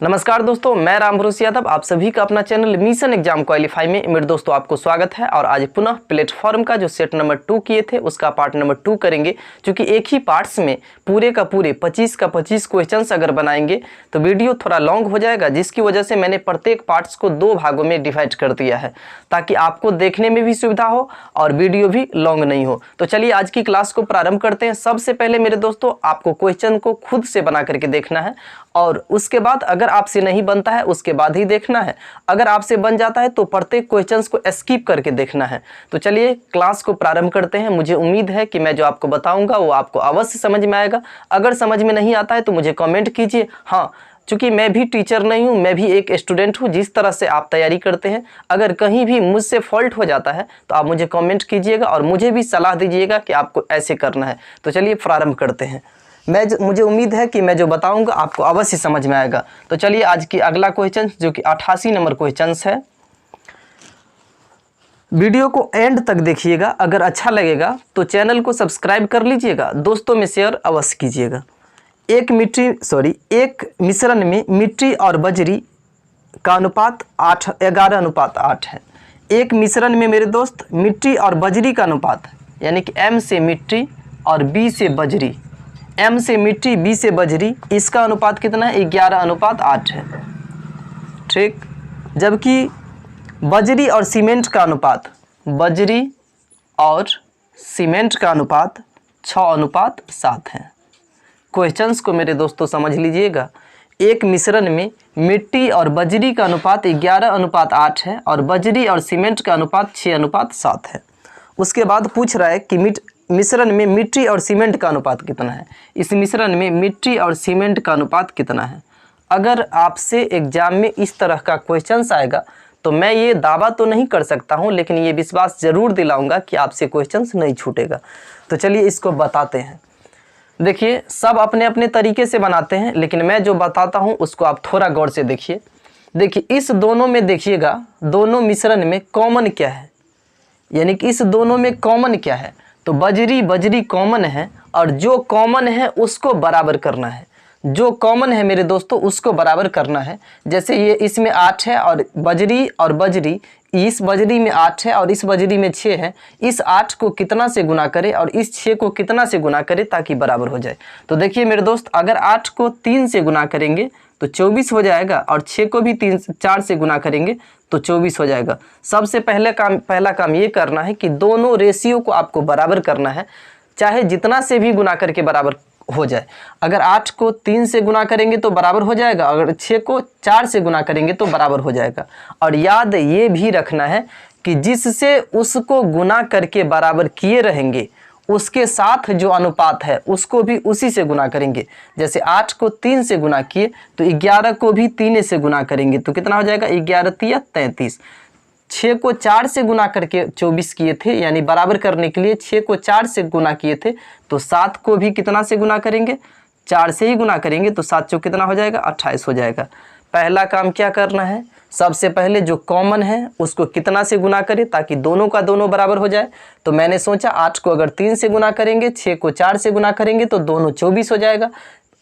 नमस्कार दोस्तों, मैं राम भरोसे यादव आप सभी का अपना चैनल मिशन एग्जाम क्वालिफाई में मेरे दोस्तों आपको स्वागत है। और आज पुनः प्लेटफॉर्म का जो सेट नंबर 2 किए थे उसका पार्ट नंबर 2 करेंगे, क्योंकि एक ही पार्ट्स में पूरे का पूरे 25 का 25 क्वेश्चंस अगर बनाएंगे तो वीडियो थोड़ा लॉन्ग हो जाएगा, जिसकी वजह से मैंने प्रत्येक पार्ट्स को 2 भागों में डिवाइड कर दिया है ताकि आपको देखने में भी सुविधा हो और वीडियो भी लॉन्ग नहीं हो। तो चलिए आज की क्लास को प्रारंभ करते हैं। सबसे पहले मेरे दोस्तों आपको क्वेश्चन को खुद से बना करके देखना है और उसके बाद अगर आपसे नहीं बनता है उसके बाद ही देखना है। अगर आपसे बन जाता है तो प्रत्येक क्वेश्चंस को स्किप करके देखना है। तो चलिए क्लास को प्रारंभ करते हैं। मुझे उम्मीद है कि मैं जो आपको बताऊंगा वो आपको अवश्य समझ में आएगा। अगर समझ में नहीं आता है तो मुझे कमेंट कीजिए। हाँ, चूँकि मैं भी टीचर नहीं हूँ, मैं भी एक स्टूडेंट हूँ। जिस तरह से आप तैयारी करते हैं, अगर कहीं भी मुझसे फॉल्ट हो जाता है तो आप मुझे कमेंट कीजिएगा और मुझे भी सलाह दीजिएगा कि आपको ऐसे करना है। तो चलिए प्रारंभ करते हैं। मुझे उम्मीद है कि मैं जो बताऊंगा आपको अवश्य समझ में आएगा। तो चलिए आज की अगला क्वेश्चन जो कि 88 नंबर क्वेश्चन है। वीडियो को एंड तक देखिएगा। अगर अच्छा लगेगा तो चैनल को सब्सक्राइब कर लीजिएगा, दोस्तों में शेयर अवश्य कीजिएगा। एक मिश्रण में मिट्टी और बजरी का अनुपात 11:8 है। एक मिश्रण में मेरे दोस्त मिट्टी और बजरी का अनुपात यानी कि M से मिट्टी और B से बजरी, M से मिट्टी B से बजरी, इसका अनुपात कितना है? 11:8 है। ठीक, जबकि बजरी और सीमेंट का अनुपात 6:7 है। क्वेश्चंस को मेरे दोस्तों समझ लीजिएगा। एक मिश्रण में मिट्टी और बजरी का अनुपात 11:8 है और बजरी और सीमेंट का अनुपात 6:7 है। उसके बाद पूछ रहा है कि मिश्रण में मिट्टी और सीमेंट का अनुपात कितना है। इस मिश्रण में मिट्टी और सीमेंट का अनुपात कितना है? अगर आपसे एग्जाम में इस तरह का क्वेश्चंस आएगा तो मैं ये दावा तो नहीं कर सकता हूँ, लेकिन ये विश्वास ज़रूर दिलाऊंगा कि आपसे क्वेश्चंस नहीं छूटेगा। तो चलिए इसको बताते हैं। देखिए, सब अपने अपने तरीके से बनाते हैं, लेकिन मैं जो बताता हूँ उसको आप थोड़ा गौर से देखिए। देखिए इस दोनों में देखिएगा, दोनों मिश्रण में कॉमन क्या है, यानी कि इस दोनों में कॉमन क्या है? तो बजरी कॉमन है और जो कॉमन है उसको बराबर करना है। जो कॉमन है मेरे दोस्तों उसको बराबर करना है। जैसे ये इसमें 8 है और बजरी इस बजरी में 8 है और इस बजरी में 6 है। इस 8 को कितना से गुना करें और इस 6 को कितना से गुना करें ताकि बराबर हो जाए। तो देखिए मेरे दोस्त, अगर 8 को 3 से गुना करेंगे तो 24 हो जाएगा और 6 को भी 4 से गुना करेंगे तो 24 हो जाएगा। सबसे पहला काम ये करना है कि दोनों रेशियो को आपको बराबर करना है, चाहे जितना से भी गुना करके बराबर हो जाए। अगर 8 को 3 से गुना करेंगे तो बराबर हो जाएगा, अगर 6 को 4 से गुना करेंगे तो बराबर हो जाएगा। और याद ये भी रखना है कि जिससे उसको गुना करके बराबर किए रहेंगे उसके साथ जो अनुपात है उसको भी उसी से गुना करेंगे। जैसे 8 को 3 से गुना किए तो 11 को भी 3 से गुना करेंगे तो कितना हो जाएगा? 11×3 = 33। 6 को 4 से गुना करके 24 किए थे, यानी बराबर करने के लिए 6 को 4 से गुना किए थे, तो 7 को भी कितना से गुना करेंगे? 4 से ही गुना करेंगे तो 7 चौक कितना हो जाएगा? 28 हो जाएगा। पहला काम क्या करना है? सबसे पहले जो कॉमन है उसको कितना से गुना करें ताकि दोनों का दोनों बराबर हो जाए। तो मैंने सोचा 8 को अगर 3 से गुना करेंगे, 6 को 4 से गुना करेंगे तो दोनों 24 हो जाएगा।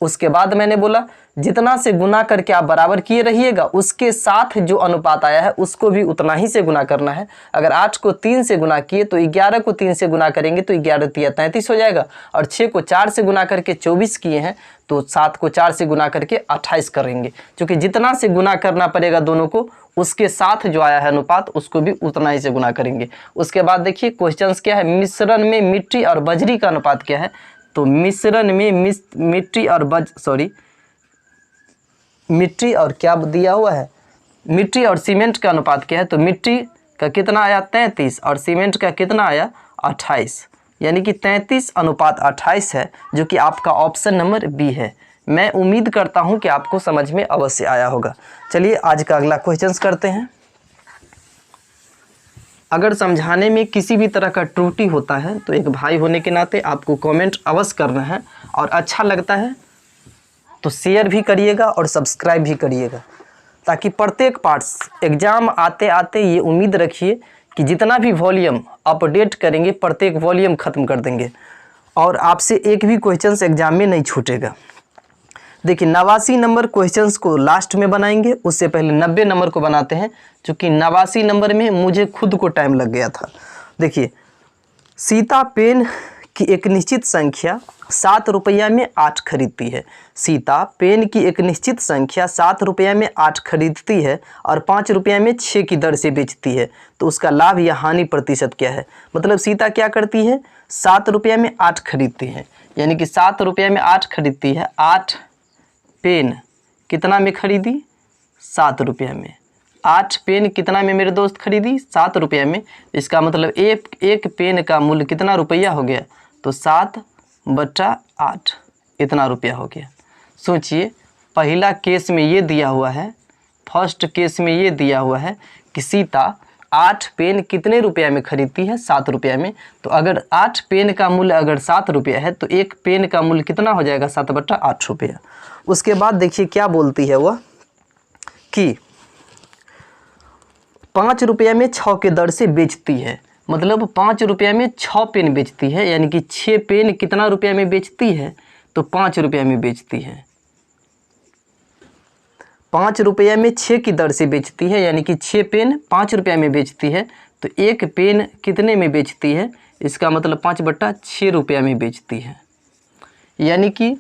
उसके बाद मैंने बोला जितना से गुना करके आप बराबर किए रहिएगा उसके साथ जो अनुपात आया है उसको भी उतना ही से गुना करना है। अगर 8 को 3 से गुना किए तो 11 को 3 से गुना करेंगे तो 11×3 = 33 हो जाएगा। और 6 को 4 से गुना करके 24 किए हैं तो 7 को 4 से गुना करके 28 करेंगे। क्योंकि जितना से गुना करना पड़ेगा दोनों को, उसके साथ जो आया है अनुपात उसको भी उतना ही से गुना करेंगे। उसके बाद देखिए क्वेश्चन क्या है, मिश्रण में मिट्टी और बजरी का अनुपात क्या है? तो मिश्रण में मिट्टी और क्या दिया हुआ है, मिट्टी और सीमेंट का अनुपात क्या है? तो मिट्टी का कितना आया? 33 और सीमेंट का कितना आया? 28, यानी कि 33:28 है, जो कि आपका ऑप्शन नंबर बी है। मैं उम्मीद करता हूं कि आपको समझ में अवश्य आया होगा। चलिए आज का अगला क्वेश्चन करते हैं। अगर समझाने में किसी भी तरह का त्रुटि होता है तो एक भाई होने के नाते आपको कमेंट अवश्य करना है, और अच्छा लगता है तो शेयर भी करिएगा और सब्सक्राइब भी करिएगा, ताकि प्रत्येक पार्ट्स एग्ज़ाम आते आते ये उम्मीद रखिए कि जितना भी वॉल्यूम अपडेट करेंगे प्रत्येक वॉल्यूम ख़त्म कर देंगे और आपसे एक भी क्वेश्चन एग्जाम में नहीं छूटेगा। देखिए 89 नंबर क्वेश्चंस को लास्ट में बनाएंगे, उससे पहले 90 नंबर को बनाते हैं, क्योंकि 89 नंबर में मुझे खुद को टाइम लग गया था। देखिए सीता पेन की एक निश्चित संख्या 7 रुपया में 8 खरीदती है। सीता पेन की एक निश्चित संख्या 7 रुपया में 8 खरीदती है और 5 रुपया में 6 की दर से बेचती है, तो उसका लाभ या हानि प्रतिशत क्या है। मतलब सीता क्या करती है, 7 रुपया में 8 खरीदती है, यानी कि 7 रुपया में 8 खरीदती है। 8 पेन कितना में खरीदी, 7 रुपया में। 8 पेन कितना में मेरे दोस्त खरीदी, 7 रुपया में। इसका मतलब एक पेन का मूल्य कितना रुपया हो गया, तो 7/8 इतना रुपया हो गया। सोचिए पहला केस में ये दिया हुआ है, फर्स्ट केस में ये दिया हुआ है कि सीता 8 पेन कितने रुपया में खरीदती है, 7 रुपया में। तो अगर 8 पेन का मूल्य अगर 7 रुपया है तो एक पेन का मूल्य कितना हो जाएगा, 7/8 रुपया। उसके बाद देखिए क्या बोलती है वह कि 5 रुपया में 6 के दर से बेचती है। मतलब 5 रुपया में 6 पेन बेचती है, यानी कि 6 पेन कितना रुपया में बेचती है, तो 5 रुपया में बेचती है। 5 रुपया में 6 की दर से बेचती है, यानी कि 6 पेन 5 रुपया में बेचती है, तो एक पेन कितने में बेचती है, इसका मतलब 5/6 रुपया में बेचती है। यानी कि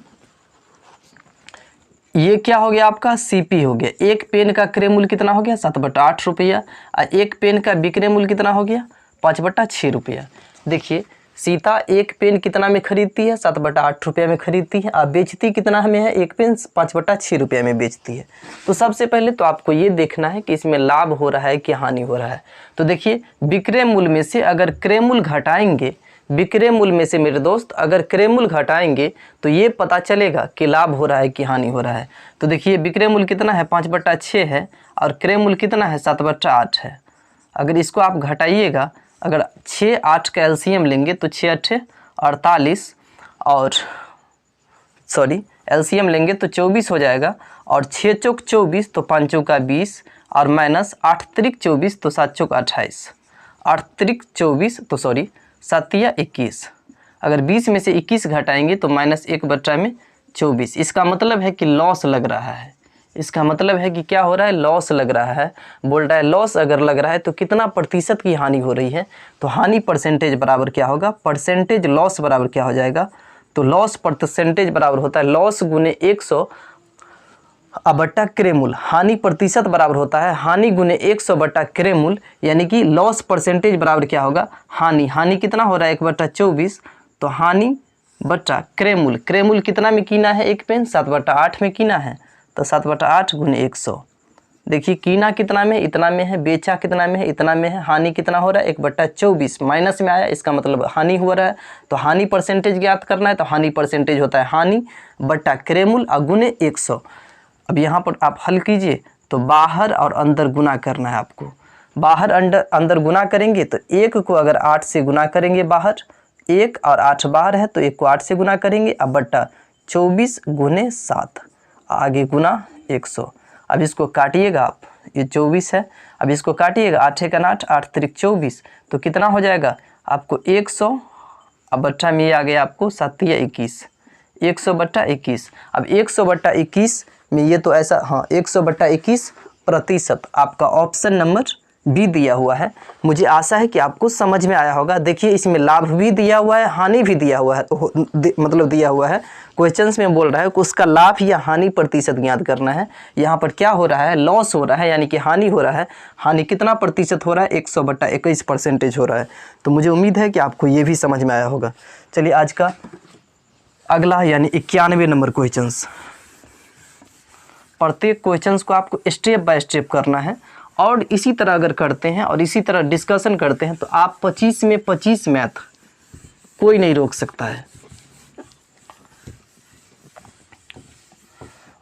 ये क्या हो गया आपका, सीपी हो गया। एक पेन का क्रय मूल्य कितना हो गया, 7/8 रुपया, और एक पेन का विक्रय मूल्य कितना हो गया, 5/6 रुपया। देखिए सीता एक पेन कितना में खरीदती है, 7/8 रुपया में खरीदती है, और बेचती कितना में है, एक पेन 5/6 रुपया में बेचती है। तो सबसे पहले तो आपको ये देखना है कि इसमें लाभ हो रहा है कि हानि हो रहा है। तो देखिए विक्रय मूल्य में से अगर क्रय मूल्य घटाएंगे, विक्रय मूल्य में से मेरे दोस्त अगर क्रय मूल्य घटाएंगे तो ये पता चलेगा कि लाभ हो रहा है कि हानि हो रहा है। तो देखिए विक्रय मूल्य कितना है, 5/6 है, और क्रय मूल्य कितना है, 7/8 है। अगर इसको आप घटाइएगा, अगर 6 8 का एलसीएम लेंगे तो 6 8 48, और सॉरी एलसीएम लेंगे तो 24 हो जाएगा, और 6 चौक 24 तो 5 चौका 20, और माइनस 8 त्रिक 24 तो 7 चौक 28, 8 त्रिक 24 तो सॉरी 7 या 21। अगर 20 में से 21 घटाएंगे तो -1/24। इसका मतलब है कि लॉस लग रहा है। इसका मतलब है कि क्या हो रहा है, लॉस लग रहा है। बोल रहा है लॉस अगर लग रहा है तो कितना प्रतिशत की हानि हो रही है, तो हानि परसेंटेज बराबर क्या होगा, परसेंटेज लॉस बराबर क्या हो जाएगा, तो लॉस परसेंटेज बराबर होता है लॉस गुने 100 बट्टा क्रय मूल्य। हानि प्रतिशत बराबर होता है हानि गुने 100 बट्टा क्रय मूल्य, यानी कि लॉस परसेंटेज बराबर क्या होगा, हानि। हानि कितना हो रहा है, 1/24, तो हानि बट्टा क्रय मूल्य। क्रय मूल्य कितना में कीना है, एक पेन 7/8 में कीना है, तो 7/8 गुने 100। देखिए कीना कितना में, इतना में है, बेचा कितना में है, इतना में है। हानि कितना हो रहा है, 1/24 माइनस में आया, इसका मतलब हानि हो रहा है। तो हानि परसेंटेज ज्ञात करना है, तो हानि परसेंटेज होता है हानि बट्टा क्रय मूल्य और गुने 100। अब यहाँ पर आप हल कीजिए तो बाहर और अंदर गुना करना है आपको। बाहर अंदर गुना करेंगे तो 1 को अगर 8 से गुना करेंगे, बाहर 1 और 8 बाहर है तो 1 को 8 से गुना करेंगे, अब बट्टा 24 गुने 7, आगे गुना 100। अब इसको काटिएगा आप, ये 24 है, अब इसको काटिएगा, 8 × 8 8 त्रिक 24, तो कितना हो जाएगा आपको 100, अब बट्टा में ये आ गया आपको 7 या 21, 100/21। अब 100/21 में ये तो ऐसा, हाँ 100/21% आपका ऑप्शन नंबर बी दिया हुआ है। मुझे आशा है कि आपको समझ में आया होगा। देखिए इसमें लाभ भी दिया हुआ है, हानि भी दिया हुआ है, मतलब दिया हुआ है क्वेश्चंस में बोल रहा है कि उसका लाभ या हानि प्रतिशत ज्ञात करना है। यहाँ पर क्या हो रहा है, लॉस हो रहा है, यानी कि हानि हो रहा है। हानि कितना प्रतिशत हो रहा है, 100/21% हो रहा है। तो मुझे उम्मीद है कि आपको ये भी समझ में आया होगा। चलिए आज का अगला यानी 91 नंबर क्वेश्चंस। प्रत्येक क्वेश्चंस को आपको स्टेप बाय स्टेप करना है, और इसी तरह अगर करते हैं और इसी तरह डिस्कशन करते हैं तो आप 25 में 25 मैथ कोई नहीं रोक सकता है।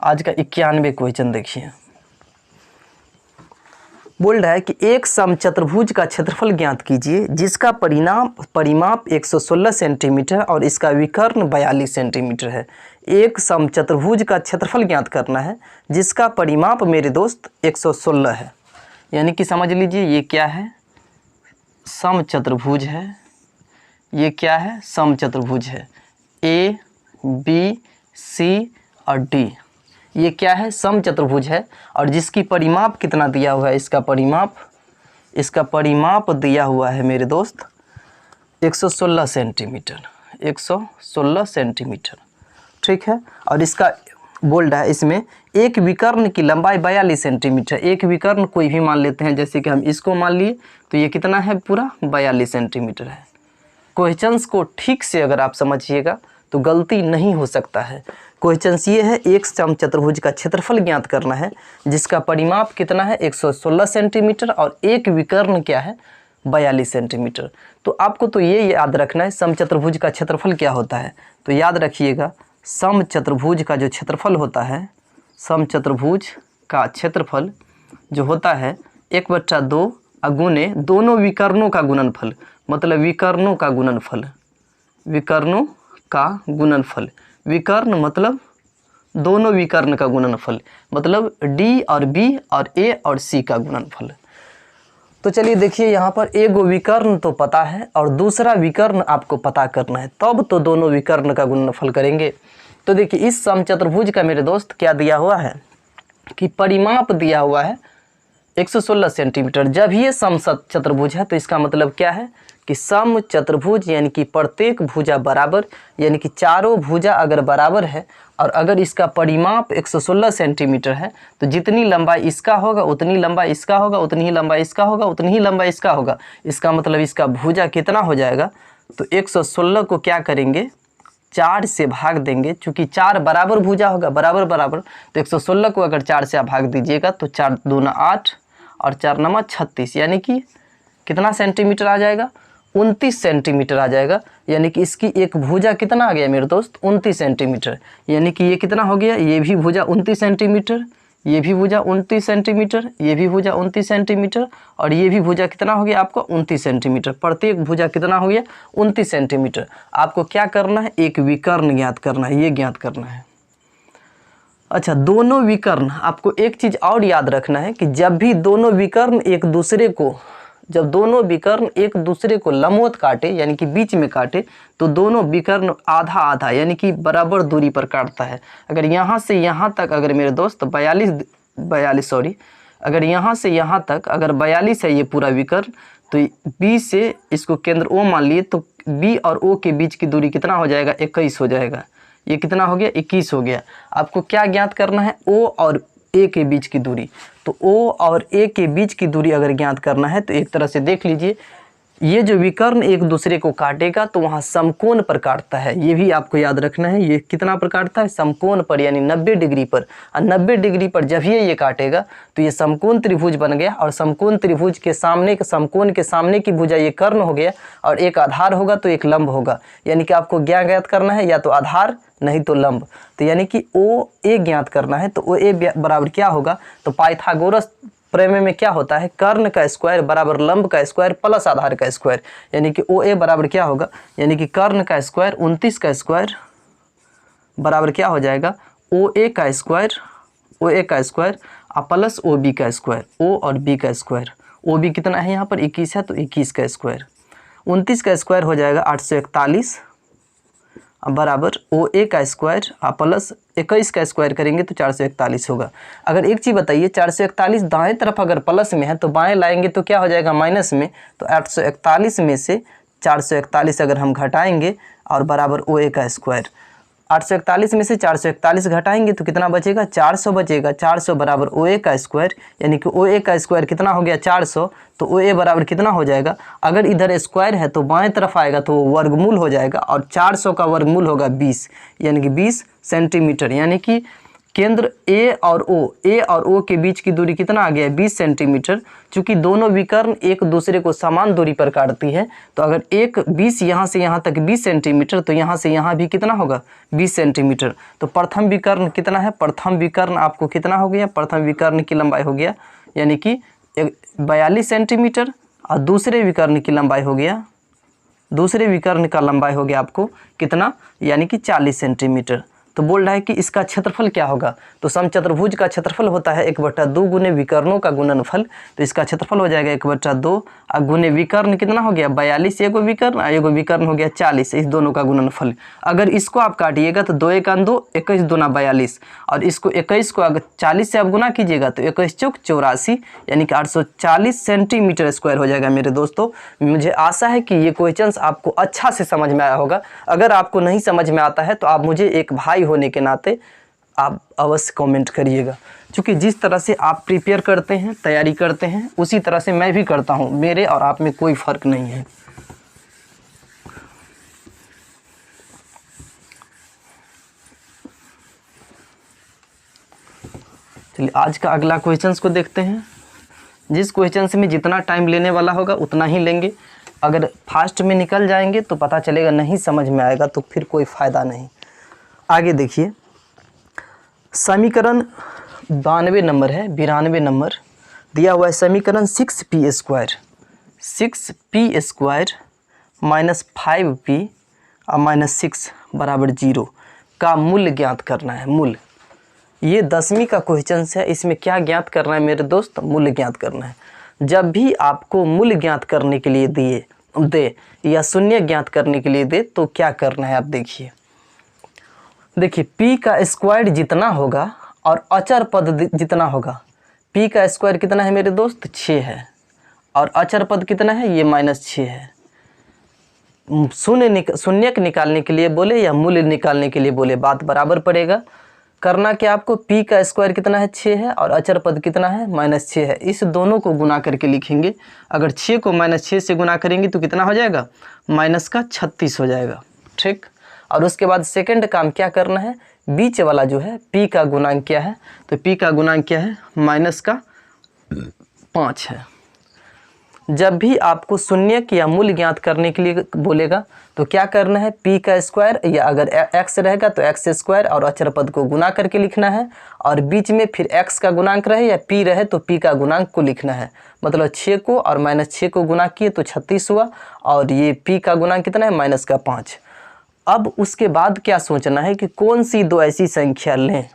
आज का 91 क्वेश्चन देखिए, बोल रहा है कि एक समचतुर्भुज का क्षेत्रफल ज्ञात कीजिए जिसका परिमाप 116 सेंटीमीटर और इसका विकर्ण 42 सेंटीमीटर है। एक समचतुर्भुज का क्षेत्रफल ज्ञात करना है जिसका परिमाप मेरे दोस्त 116 है। यानी कि समझ लीजिए ये क्या है, समचतुर्भुज है। ये क्या है, समचतुर्भुज है, ए बी सी और डी। ये क्या है, समचतुर्भुज है। और जिसकी परिमाप कितना दिया हुआ है, इसका परिमाप दिया हुआ है मेरे दोस्त 116 सेंटीमीटर, 116 सेंटीमीटर, ठीक है। और इसका बोल्ड है, इसमें एक विकर्ण की लंबाई 42 सेंटीमीटर। एक विकर्ण कोई भी मान लेते हैं, जैसे कि हम इसको मान लिए, तो ये कितना है, पूरा 42 सेंटीमीटर है। क्वेश्चंस को ठीक से अगर आप समझिएगा तो गलती नहीं हो सकता है। क्वेश्चंस ये है, एक समचतुर्भुज का क्षेत्रफल ज्ञात करना है जिसका परिमाप कितना है 116 सेंटीमीटर और एक विकर्ण क्या है 42 सेंटीमीटर। तो आपको तो ये याद रखना है समचतुर्भुज का क्षेत्रफल क्या होता है। तो याद रखिएगा, समचतुर्भुज का जो क्षेत्रफल होता है, समचतुर्भुज का क्षेत्रफल जो होता है 1/2 गुने दोनों विकर्णों का गुणनफल, मतलब विकर्णों का गुणनफल, विकर्णों का गुणनफल। विकर्ण मतलब दोनों विकर्ण का गुणनफल, मतलब डी और बी और ए और सी का गुणनफल। तो चलिए देखिए, यहाँ पर एक विकर्ण तो पता है और दूसरा विकर्ण आपको पता करना है, तब तो दोनों विकर्ण का गुणनफल करेंगे। तो देखिए, इस समचतुर्भुज का मेरे दोस्त क्या दिया हुआ है कि परिमाप दिया हुआ है 116 सेंटीमीटर। जब ये समचतुर्भुज है तो इसका मतलब क्या है कि समचतुर्भुज यानी कि प्रत्येक भुजा बराबर, यानी कि चारों भुजा अगर बराबर है और अगर इसका परिमाप 116 सेंटीमीटर है तो जितनी लंबाई इसका होगा उतनी लंबाई इसका होगा, उतनी ही लंबाई इसका होगा, उतनी ही लंबाई इसका होगा। इसका मतलब इसका भुजा कितना हो जाएगा, तो 116 को क्या करेंगे 4 से भाग देंगे, चूँकि 4 बराबर भुजा होगा, बराबर बराबर, तो 116 को अगर 4 से आप भाग दीजिएगा तो 4 दूना 8 और 4 नमा 36, यानी कि कितना सेंटीमीटर आ जाएगा 29 सेंटीमीटर आ जाएगा। यानी कि इसकी एक भुजा कितना आ गया मेरे दोस्त 29 सेंटीमीटर। यानी कि ये कितना हो गया, ये भी भुजा 29 सेंटीमीटर, ये भी भुजा 29 सेंटीमीटर, ये भी भुजा 29 सेंटीमीटर और ये भी भुजा कितना हो गया आपको 29 सेंटीमीटर। प्रत्येक भुजा कितना हो गया 29 सेंटीमीटर। आपको क्या करना है, एक विकर्ण ज्ञात करना है, ये ज्ञात करना है। अच्छा, दोनों विकर्ण, आपको एक चीज़ और याद रखना है कि जब भी दोनों विकर्ण एक दूसरे को, जब दोनों विकर्ण एक दूसरे को लंबवत काटे यानी कि बीच में काटे, तो दोनों विकर्ण आधा आधा यानी कि बराबर दूरी पर काटता है। अगर यहाँ से यहाँ तक अगर मेरे दोस्त 42 अगर यहाँ से यहाँ तक अगर 42 है ये पूरा विकर्ण, तो बी से इसको केंद्र ओ मान लिए, तो बी और ओ के बीच की दूरी कितना हो जाएगा 21 हो जाएगा। ये कितना हो गया 21 हो गया। आपको क्या ज्ञात करना है, ओ और ए के बीच की दूरी। तो ओ और ए के बीच की दूरी अगर ज्ञात करना है तो एक तरह से देख लीजिए, ये जो विकर्ण एक दूसरे को काटेगा तो वहाँ समकोण पर काटता है, ये भी आपको याद रखना है। ये कितना पर काटता है, समकोण पर, यानी 90 डिग्री पर। और 90 डिग्री पर जब ये काटेगा तो ये समकोण त्रिभुज बन गया और समकोण त्रिभुज के सामने के समकोण के सामने की भुजा ये कर्ण हो गया और एक आधार होगा तो एक लंब होगा। यानी कि आपको क्या ज्ञात करना है, या तो आधार नहीं तो लंब। तो यानी कि ओ ए ज्ञात करना है, तो ओ ए बराबर क्या होगा, तो पाइथागोरस प्रमेय में क्या होता है, कर्ण का स्क्वायर बराबर लंब का स्क्वायर प्लस आधार का स्क्वायर। यानी कि ओ ए बराबर क्या होगा, यानी कि कर्ण का स्क्वायर 29 का स्क्वायर बराबर क्या हो जाएगा ओ ए का स्क्वायर और प्लस ओ बी का स्क्वायर, ओ और बी का स्क्वायर। ओ बी कितना है यहाँ पर 21 है तो 21 का स्क्वायर, 29 का स्क्वायर हो जाएगा 841 बराबर ओ ए का स्क्वायर प्लस 21 का स्क्वायर करेंगे तो 441 होगा। अगर एक चीज़ बताइए, 441 दाएं तरफ अगर प्लस में है तो बाएं लाएंगे तो क्या हो जाएगा माइनस में। तो 841 में से 441 अगर हम घटाएंगे और बराबर ओ ए का स्क्वायर, 841 में से 441 घटाएंगे तो कितना बचेगा 400 बचेगा। 400 बराबर ओ ए का स्क्वायर, यानी कि ओ ए का स्क्वायर कितना हो गया 400, तो ओ ए बराबर कितना हो जाएगा, अगर इधर स्क्वायर है तो बाएं तरफ आएगा तो वर्गमूल हो जाएगा और 400 का वर्गमूल होगा 20, यानी कि 20 सेंटीमीटर। यानी कि केंद्र ए और ओ के बीच की दूरी कितना आ गया 20 सेंटीमीटर। चूँकि दोनों विकर्ण एक दूसरे को समान दूरी पर काटती है, तो अगर एक 20 यहाँ से यहाँ तक 20 सेंटीमीटर, तो यहाँ से यहाँ भी कितना होगा 20 सेंटीमीटर। तो प्रथम विकर्ण कितना है, प्रथम विकर्ण आपको कितना हो गया, प्रथम विकर्ण की लंबाई हो गया यानी कि 42 सेंटीमीटर और दूसरे विकर्ण की लंबाई हो गया, दूसरे विकर्ण का लंबाई हो गया आपको कितना, यानी कि 40 सेंटीमीटर। तो बोल रहा है कि इसका क्षेत्रफल क्या होगा। तो समचतुर्भुज का क्षेत्रफल होता है 1/2 गुने विकर्णों का गुणनफल। तो इसका क्षेत्रफल हो जाएगा 1/2 और गुने विकर्ण कितना हो गया 42, एगो विकर्ण और एगो विकर्ण हो गया 40, इस दोनों का गुणनफल। अगर इसको आप काटिएगा तो 2 1 2, 21 दूना 42 और इसको 21 को अगर 40 से आप गुना कीजिएगा तो 21 चौक 84 यानी कि 840 सेंटीमीटर स्क्वायर हो जाएगा। मेरे दोस्तों मुझे आशा है कि ये क्वेश्चंस आपको अच्छा से समझ में आया होगा। अगर आपको नहीं समझ में आता है तो आप मुझे एक भाई होने के नाते आप अवश्य कमेंट करिएगा, क्योंकि जिस तरह से आप प्रिपेयर करते हैं, तैयारी करते हैं, उसी तरह से मैं भी करता हूं। मेरे और आप में कोई फ़र्क नहीं है। चलिए आज का अगला क्वेश्चंस को देखते हैं। जिस क्वेश्चन में जितना टाइम लेने वाला होगा उतना ही लेंगे। अगर फास्ट में निकल जाएंगे तो पता चलेगा नहीं समझ में आएगा, तो फिर कोई फ़ायदा नहीं। आगे देखिए, समीकरण 92 नंबर है, 92 नंबर दिया हुआ है। समीकरण 6p स्क्वायर माइनस 5p और माइनस 6 बराबर 0 का मूल्य ज्ञात करना है। मूल्य, ये 10वीं का क्वेश्चन है। इसमें क्या ज्ञात करना है मेरे दोस्त? मूल्य ज्ञात करना है। जब भी आपको मूल्य ज्ञात करने के लिए दे या शून्य ज्ञात करने के लिए दे तो क्या करना है आप देखिए। p का स्क्वायर जितना होगा और अचर पद जितना होगा। p का स्क्वायर कितना है मेरे दोस्त? 6 है और अचर पद कितना है? ये -6 है। शून्य निकालने के लिए बोले या मूल्य निकालने के लिए बोले, बात बराबर पड़ेगा। करना क्या आपको? p का स्क्वायर कितना है? 6 है और अचर पद कितना है? -6 है। इस दोनों को गुना करके लिखेंगे। अगर 6 को -6 से गुना करेंगे तो कितना हो जाएगा? -36 हो जाएगा। ठीक। और उसके बाद सेकंड काम क्या करना है? बीच वाला जो है p का गुणांक क्या है? तो p का गुणांक क्या है? -5 है। जब भी आपको शून्य या मूल्य ज्ञात करने के लिए बोलेगा तो क्या करना है? p का स्क्वायर या अगर x रहेगा तो x स्क्वायर और अचर पद को गुना करके लिखना है, और बीच में फिर x का गुणांक रहे या p रहे तो p का गुणांक को लिखना है। मतलब 6 को और -6 को गुना किए तो 36 हुआ और ये p का गुणांक कितना है? -5। अब उसके बाद क्या सोचना है कि कौन सी दो ऐसी संख्या लें,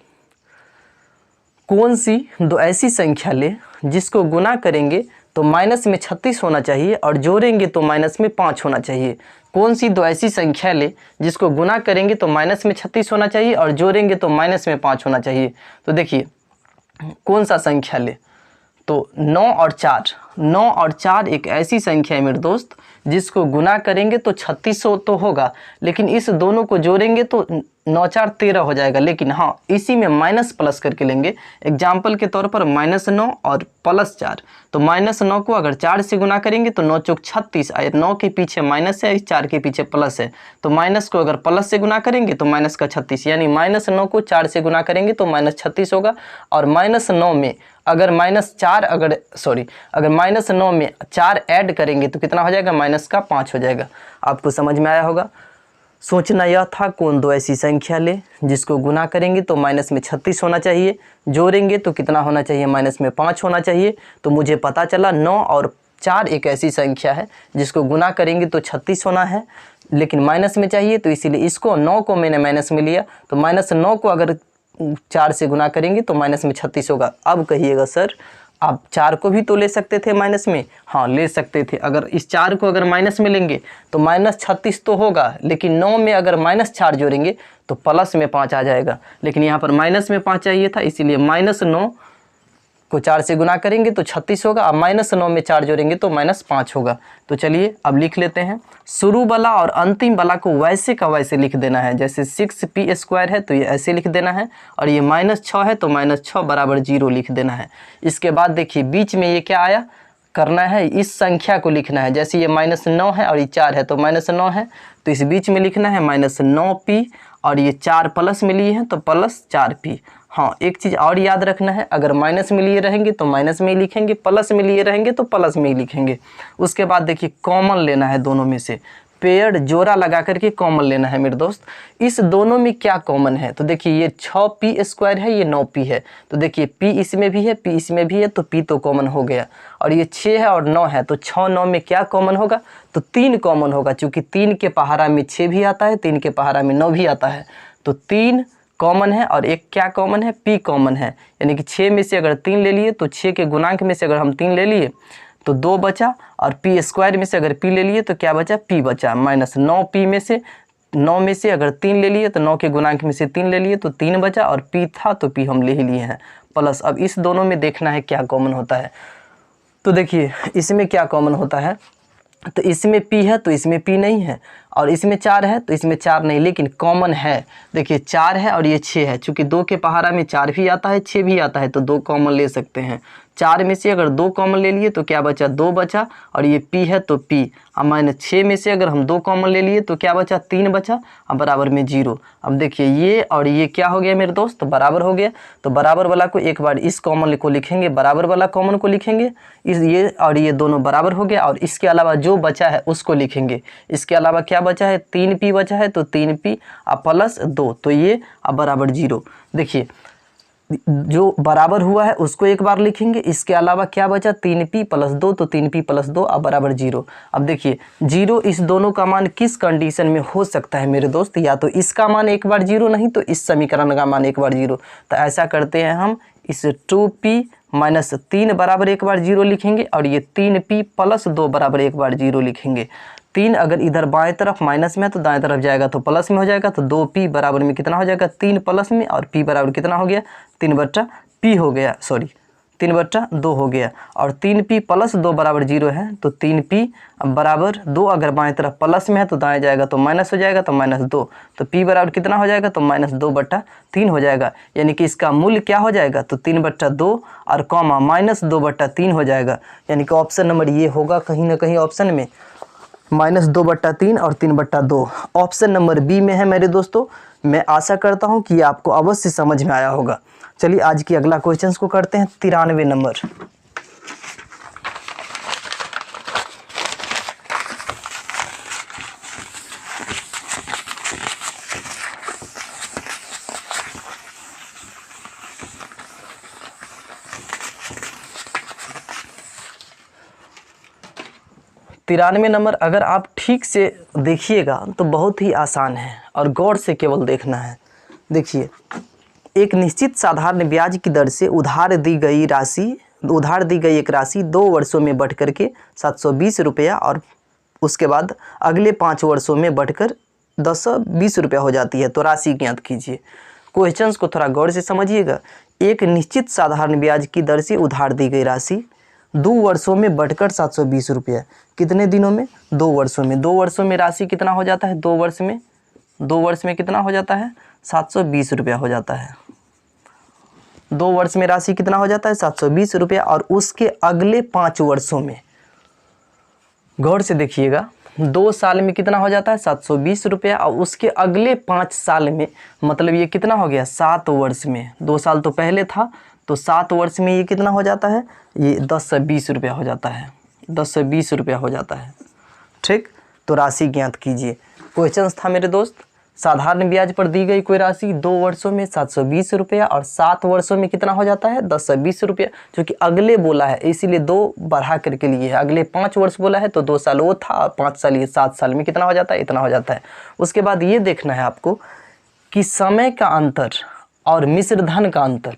कौन सी दो ऐसी संख्या लें जिसको गुना करेंगे तो माइनस में 36 होना चाहिए और जोड़ेंगे तो माइनस में 5 होना चाहिए। कौन सी दो ऐसी संख्या ले जिसको गुना करेंगे तो माइनस में 36 होना चाहिए और जोड़ेंगे तो माइनस में 5 होना चाहिए। तो देखिए कौन सा संख्या ले, तो 9 और 4 एक ऐसी संख्या है मेरे दोस्त जिसको गुना करेंगे तो 36 तो होगा, लेकिन इस दोनों को जोड़ेंगे तो 9 4 13 हो जाएगा। लेकिन हाँ, इसी में माइनस प्लस करके लेंगे। एग्जाम्पल के तौर पर -9 और +4, तो -9 को अगर 4 से गुना करेंगे तो 9 चौक 36, 9 के पीछे माइनस है, 4 के पीछे प्लस है, तो माइनस को अगर प्लस से गुना करेंगे तो माइनस का 36, यानी -9 को 4 से गुना करेंगे तो -36 होगा। और -9 में अगर -9 में 4 ऐड करेंगे तो कितना हो जाएगा? -5 हो जाएगा। आपको समझ में आया होगा। सोचना यह था कौन दो ऐसी संख्या ले जिसको गुना करेंगे तो माइनस में 36 होना चाहिए, जोड़ेंगे तो कितना होना चाहिए? माइनस में 5 होना चाहिए। तो मुझे पता चला 9 और 4 एक ऐसी संख्या है जिसको गुना करेंगे तो 36 होना है, लेकिन माइनस में चाहिए, तो इसीलिए इसको 9 को मैंने माइनस में लिया। तो -9 को अगर 4 से गुना करेंगे तो माइनस में 36 होगा। अब कहिएगा सर आप 4 को भी तो ले सकते थे माइनस में। हाँ ले सकते थे। अगर इस 4 को अगर माइनस में लेंगे तो -36 तो होगा, लेकिन 9 में अगर -4 जोड़ेंगे तो प्लस में 5 आ जाएगा। लेकिन यहाँ पर माइनस में 5 चाहिए था, इसीलिए -9 को 4 से गुना करेंगे तो 36 होगा, अब -9 में 4 जोड़ेंगे तो -5 होगा। तो चलिए अब लिख लेते हैं। शुरू वाला और अंतिम वाला को वैसे का वैसे लिख देना है। जैसे 6p स्क्वायर है तो ये ऐसे लिख देना है, और ये -6 है तो -6 बराबर 0 लिख देना है। इसके बाद देखिए बीच में ये क्या आया, करना है इस संख्या को लिखना है। जैसे ये -9 है और ये 4 है तो -9 है, तो इस बीच में लिखना है -9p, और ये 4 प्लस में लिए हैं तो +4p। हाँ एक चीज़ और याद रखना है, अगर माइनस में लिए रहेंगे तो माइनस में ही लिखेंगे, प्लस में लिए रहेंगे तो प्लस में ही लिखेंगे। उसके बाद देखिए कॉमन लेना है दोनों में से, पेड़ जोड़ा लगा करके कॉमन लेना है मेरे दोस्त। इस दोनों में क्या कॉमन है, तो देखिए ये 6p स्क्वायर है, ये 9p है, तो देखिए p इसमें भी है, p इसमें भी है, तो p तो कॉमन हो गया। और ये 6 है और 9 है, तो 6 9 में क्या कॉमन होगा, तो 3 कॉमन होगा, क्योंकि 3 के पहाड़ा में 6 भी आता है, 3 के पहाड़ा में 9 भी आता है, तो 3 कॉमन है और एक क्या कॉमन है, p कॉमन है। यानी कि 6 में से अगर 3 ले लिए तो 6 के गुणांक में से अगर हम 3 ले लिए तो 2 बचा, और p स्क्वायर में से अगर p ले लिए तो क्या बचा, p बचा, माइनस 9p में से 9 में से अगर 3 ले लिए तो 9 के गुणांक में से 3 ले लिए तो 3 बचा, और p था तो p हम ले ही लिए हैं, प्लस अब इस दोनों में देखना है क्या कॉमन होता है। तो देखिए इसमें क्या कॉमन होता है, तो इसमें p है तो इसमें p नहीं है, और इसमें 4 है तो इसमें 4 नहीं, लेकिन कॉमन है। देखिए 4 है और ये 6 है, चूँकि 2 के पहाड़ा में 4 भी आता है 6 भी आता है तो 2 कॉमन ले सकते हैं। 4 में से अगर 2 कॉमन ले लिए तो क्या बचा, 2 बचा, और ये p है तो p, अब माइनस 6 में से अगर हम 2 कॉमन ले लिए तो क्या बचा, 3 बचा, अब बराबर में 0। अब देखिए ये और ये क्या हो गया मेरे दोस्त, तो बराबर हो गया। तो बराबर वाला को एक बार इस कॉमन को लिखेंगे, बराबर वाला कॉमन को लिखेंगे, इस ये और ये दोनों बराबर हो गया, और इसके अलावा जो बचा है उसको लिखेंगे। इसके अलावा क्या बचा है, 3p बचा है तो 3p अब प्लस 2, तो ये अब बराबर 0। देखिए जो बराबर हुआ है उसको एक बार लिखेंगे, इसके अलावा क्या बचा, 3p प्लस 2, तो 3p प्लस 2 अब बराबर 0। अब देखिए 0 इस दोनों का मान किस कंडीशन में हो सकता है मेरे दोस्त, या तो इसका मान एक बार 0 नहीं तो इस समीकरण का मान एक बार 0। तो ऐसा करते हैं हम, इस 2p माइनस 3 बराबर एक बार 0 लिखेंगे, और ये 3p प्लस 2 बराबर एक बार 0 लिखेंगे। 3 अगर इधर बाएं तरफ माइनस में है तो दाएं तरफ जाएगा तो प्लस में हो जाएगा, तो 2p बराबर में कितना हो जाएगा, 3 प्लस में, और p बराबर कितना हो गया, 3/p हो गया, सॉरी 3/2 हो गया, और 3p प्लस 2 बराबर 0 है, तो 3p बराबर 2 अगर बाएं तरफ प्लस में है तो दाएं जाएगा तो माइनस हो जाएगा, तो -2, तो p बराबर कितना हो जाएगा, तो -2/3 हो जाएगा। यानी कि इसका मूल्य क्या हो जाएगा, तो 3/2 और कॉमा -2/3 हो जाएगा। यानी कि ऑप्शन नंबर ये होगा कहीं ना कहीं ऑप्शन में -2/3 और 3/2 ऑप्शन नंबर बी में है मेरे दोस्तों। मैं आशा करता हूं कि आपको अवश्य समझ में आया होगा। चलिए आज की अगला क्वेश्चन को करते हैं, 93 नंबर। तिरानवे नंबर अगर आप ठीक से देखिएगा तो बहुत ही आसान है और गौर से केवल देखना है। देखिए एक निश्चित साधारण ब्याज की दर से उधार दी गई एक राशि 2 वर्षों में बढ़ करके 720 रुपया और उसके बाद अगले 5 वर्षों में बढ़कर 1020 रुपया हो जाती है, तो राशि ज्ञात कीजिए। क्वेश्चंस को थोड़ा गौर से समझिएगा। एक निश्चित साधारण ब्याज की दर से उधार दी गई राशि 2 वर्षों में बढ़कर 720 रुपया, कितने दिनों में, 2 वर्षों में। 2 वर्षों में राशि कितना हो जाता है, 2 वर्ष में कितना हो जाता है, 720 रुपया हो जाता है। 2 वर्ष में राशि कितना हो जाता है, 720 रुपया, और उसके अगले 5 वर्षों में, गौर से देखिएगा, 2 साल में कितना हो जाता है, 720 रुपया, और उसके अगले 5 साल में, मतलब ये कितना हो गया, 7 वर्ष में। 2 साल तो पहले था, तो 7 वर्ष में ये कितना हो जाता है, ये 1020 रुपया हो जाता है, 1020 रुपया हो जाता है। ठीक, तो राशि ज्ञात कीजिए। क्वेश्चन था मेरे दोस्त, साधारण ब्याज पर दी गई कोई राशि 2 वर्षों में 720 रुपया और 7 वर्षों में कितना हो जाता है, 1020 रुपया। जो कि अगले बोला है इसीलिए 2 बढ़ा करके लिए है। अगले 5 वर्ष बोला है तो 2 साल वो था और 5 साल ये, 7 साल में कितना हो जाता है, इतना हो जाता है। उसके बाद ये देखना है आपको कि समय का अंतर और मिश्र धन का अंतर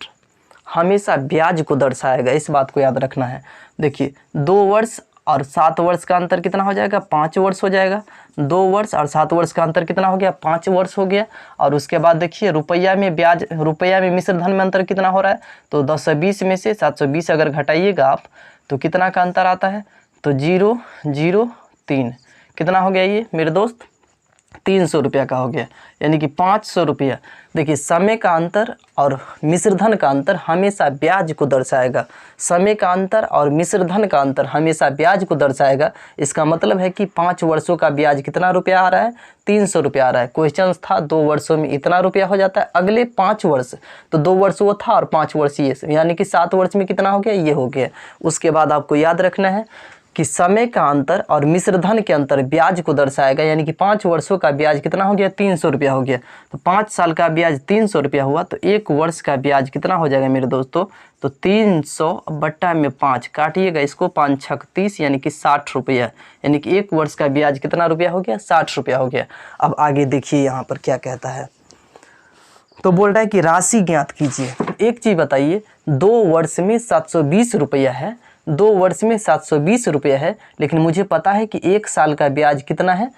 हमेशा ब्याज को दर्शाएगा, इस बात को याद रखना है। देखिए 2 वर्ष और 7 वर्ष का अंतर कितना हो जाएगा, 5 वर्ष हो जाएगा। 2 वर्ष और 7 वर्ष का अंतर कितना हो गया, 5 वर्ष हो गया। और उसके बाद देखिए रुपया में मिश्र धन में अंतर कितना हो रहा है, तो 1020 में से 720 अगर घटाइएगा आप तो कितना का अंतर आता है, तो 003 कितना हो गया ये मेरे दोस्त, 300 रुपया का हो गया, यानी कि 500 रुपया। देखिए समय का अंतर और मिश्र धन का अंतर हमेशा ब्याज को दर्शाएगा। समय का अंतर और मिश्र धन का अंतर हमेशा ब्याज को दर्शाएगा। इसका मतलब है कि 5 वर्षों का ब्याज कितना रुपया आ रहा है, 300 रुपया आ रहा है। क्वेश्चन था 2 वर्षों में इतना रुपया हो जाता है, अगले 5 वर्ष, तो 2 वर्ष वो था और 5 वर्ष ये, यानी कि 7 वर्ष में कितना हो गया, ये हो गया। उसके बाद आपको याद रखना है कि समय का अंतर और मिश्र धन के अंतर ब्याज को दर्शाएगा, यानी कि 5 वर्षों का ब्याज कितना हो गया, 300 रुपया हो गया। तो 5 साल का ब्याज 300 रुपया हुआ, तो 1 वर्ष का ब्याज कितना हो जाएगा मेरे दोस्तों, तो 300 बट्टा में 5 काटिएगा इसको, 5 छक 30 यानी कि 60 रुपया, यानी कि 1 वर्ष का ब्याज कितना रुपया हो गया, 60 रुपया हो गया। अब आगे देखिए यहाँ पर क्या कहता है, तो बोल रहा है कि राशि ज्ञात कीजिए। एक चीज़ बताइए, 2 वर्ष में 720 रुपया है, 2 वर्ष में 720 रुपया है, लेकिन मुझे पता है कि 1 साल का ब्याज कितना है,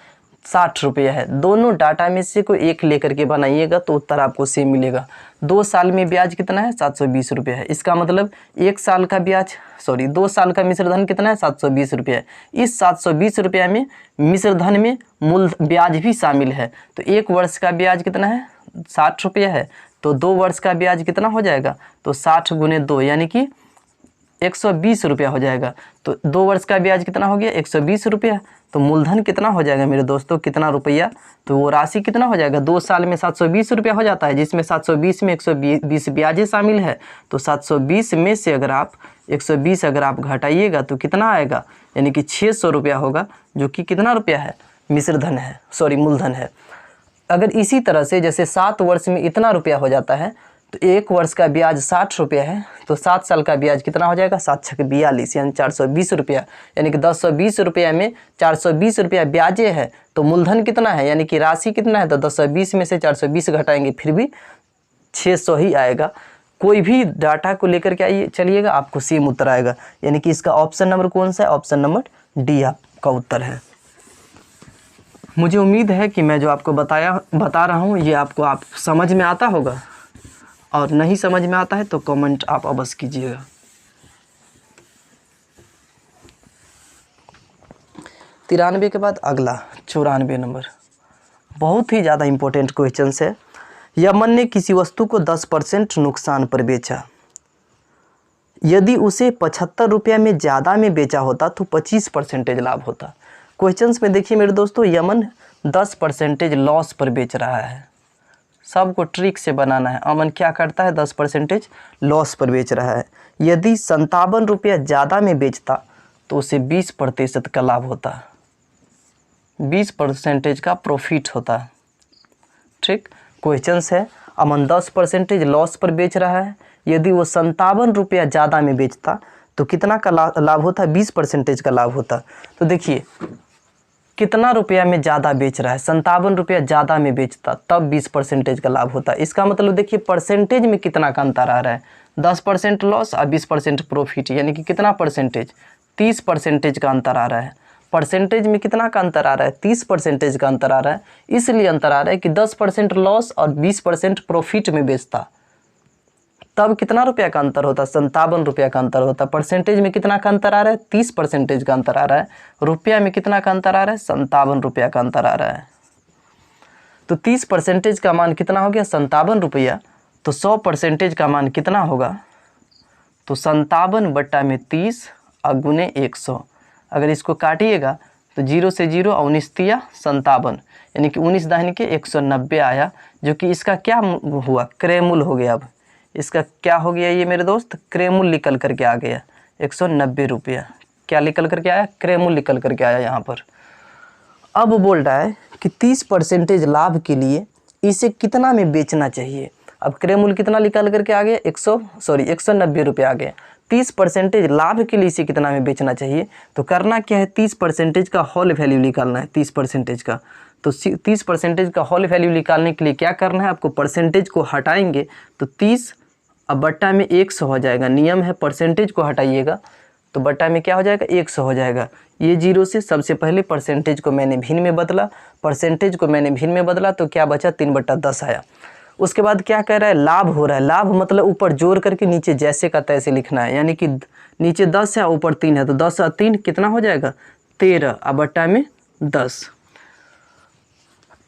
60 रुपया है। दोनों डाटा में से कोई एक लेकर के बनाइएगा तो उत्तर आपको सेम मिलेगा। 2 साल में ब्याज कितना है, 720 रुपया है। इसका मतलब 1 साल का ब्याज 2 साल का मिश्र धन कितना है, 720 रुपया है। इस 720 रुपया में मिश्र धन में मूल ब्याज भी शामिल है। तो 1 वर्ष का ब्याज कितना है, 60 रुपया है। तो 2 वर्ष का ब्याज कितना हो जाएगा, तो 60 गुने 2 यानी कि 120 रुपया हो जाएगा। तो 2 वर्ष का ब्याज कितना हो गया, 120 रुपया। तो मूलधन कितना हो जाएगा मेरे दोस्तों, कितना रुपया, तो वो राशि कितना हो जाएगा, 2 साल में 720 रुपया हो जाता है, जिसमें 720 में 120 ब्याजें शामिल है। तो 720 में से अगर आप 120 अगर आप घटाइएगा तो कितना आएगा, यानी कि 600 रुपया होगा, जो कि कितना रुपया है, मिश्र धन है, मूलधन है। अगर इसी तरह से जैसे 7 वर्ष में इतना रुपया हो जाता है, तो 1 वर्ष का ब्याज 60 रुपया है, तो 7 साल का ब्याज कितना हो जाएगा, 7 छक 42 यानी 420 रुपया, यानी कि 1020 रुपया में 420 रुपया ब्याजे है। तो मूलधन कितना है, यानी कि राशि कितना है, तो 1020 में से 420 घटाएंगे फिर भी 600 ही आएगा। कोई भी डाटा को लेकर के आइए चलिएगा, आपको सेम उत्तर आएगा। यानी कि इसका ऑप्शन नंबर कौन सा है, ऑप्शन नंबर डी आपका उत्तर है। मुझे उम्मीद है कि मैं जो आपको बता रहा हूँ ये आपको समझ में आता होगा, और नहीं समझ में आता है तो कमेंट आप अवश्य कीजिएगा। 93 के बाद अगला 94 नंबर, बहुत ही ज़्यादा इम्पोर्टेंट क्वेश्चन है। यमन ने किसी वस्तु को 10% नुकसान पर बेचा, यदि उसे 75 रुपया में ज़्यादा में बेचा होता तो 25% लाभ होता। क्वेश्चंस में देखिए मेरे दोस्तों, यमन 10% लॉस पर बेच रहा है। सबको ट्रिक से बनाना है। अमन क्या करता है, 10% लॉस पर बेच रहा है। यदि 57 रुपया ज़्यादा में बेचता तो उसे 20% का लाभ होता, 20% का प्रॉफिट होता। ठीक, क्वेश्चंस है, अमन 10% लॉस पर बेच रहा है, यदि वो 57 रुपया ज़्यादा में बेचता तो कितना का लाभ होता, 20% का लाभ होता। तो देखिए कितना रुपया में ज़्यादा बेच रहा है, 57 रुपया ज़्यादा में बेचता तब 20% का लाभ होता। इसका मतलब देखिए परसेंटेज में कितना का अंतर आ रहा है, 10% लॉस और 20% प्रॉफिट, यानी कि कितना परसेंटेज, 30% का अंतर आ रहा है। परसेंटेज में कितना का अंतर आ रहा है, 30% का अंतर आ रहा है। इसलिए अंतर आ रहा है कि 10% लॉस और 20% प्रॉफिट में बेचता तब कितना रुपया का अंतर होता, 57 रुपया का अंतर होता। परसेंटेज में कितना का अंतर आ रहा है, 30% का अंतर आ रहा है। रुपया में कितना का अंतर आ रहा है, 57 रुपया का अंतर आ रहा है। तो 30% का मान कितना हो गया, 57 रुपया। तो 100% का मान कितना होगा, तो 57/30 गुने 100। अगर इसको काटिएगा तो 0 से 0 और 19 तिया 57, यानी कि 19 दाहिने के 190 आया, जो कि इसका क्या हुआ, क्रय मूल्य हो गया। अब इसका क्या हो गया ये मेरे दोस्त, क्रय मूल्य निकल करके आ गया 190 रुपया। क्या निकल करके आया, क्रय मूल्य निकल करके आया यहाँ पर। अब बोल रहा है कि 30% लाभ के लिए इसे कितना में बेचना चाहिए। अब क्रय मूल्य कितना निकल करके आ गया, 190 रुपया आ गया। 30% लाभ के लिए इसे कितना में बेचना चाहिए। तो करना क्या है, 30% का होल वैल्यू निकालना है, 30% का। तो 30% का होल वैल्यू निकालने के लिए क्या करना है, आपको परसेंटेज को हटाएंगे तो 30 अब बट्टा में 100 हो जाएगा। नियम है परसेंटेज को हटाइएगा तो बट्टा में क्या हो जाएगा, 100 हो जाएगा। ये 0 से सबसे पहले परसेंटेज को मैंने भिन्न में बदला, परसेंटेज को मैंने भिन्न में बदला तो क्या बचा, 3/10 आया। उसके बाद क्या कह रहा है, लाभ हो रहा है। लाभ मतलब ऊपर जोड़ करके नीचे जैसे का तैसे लिखना है, यानी कि नीचे 10 है ऊपर 3 है, तो 10 और 3 कितना हो जाएगा, 13 अब बट्टा में 10।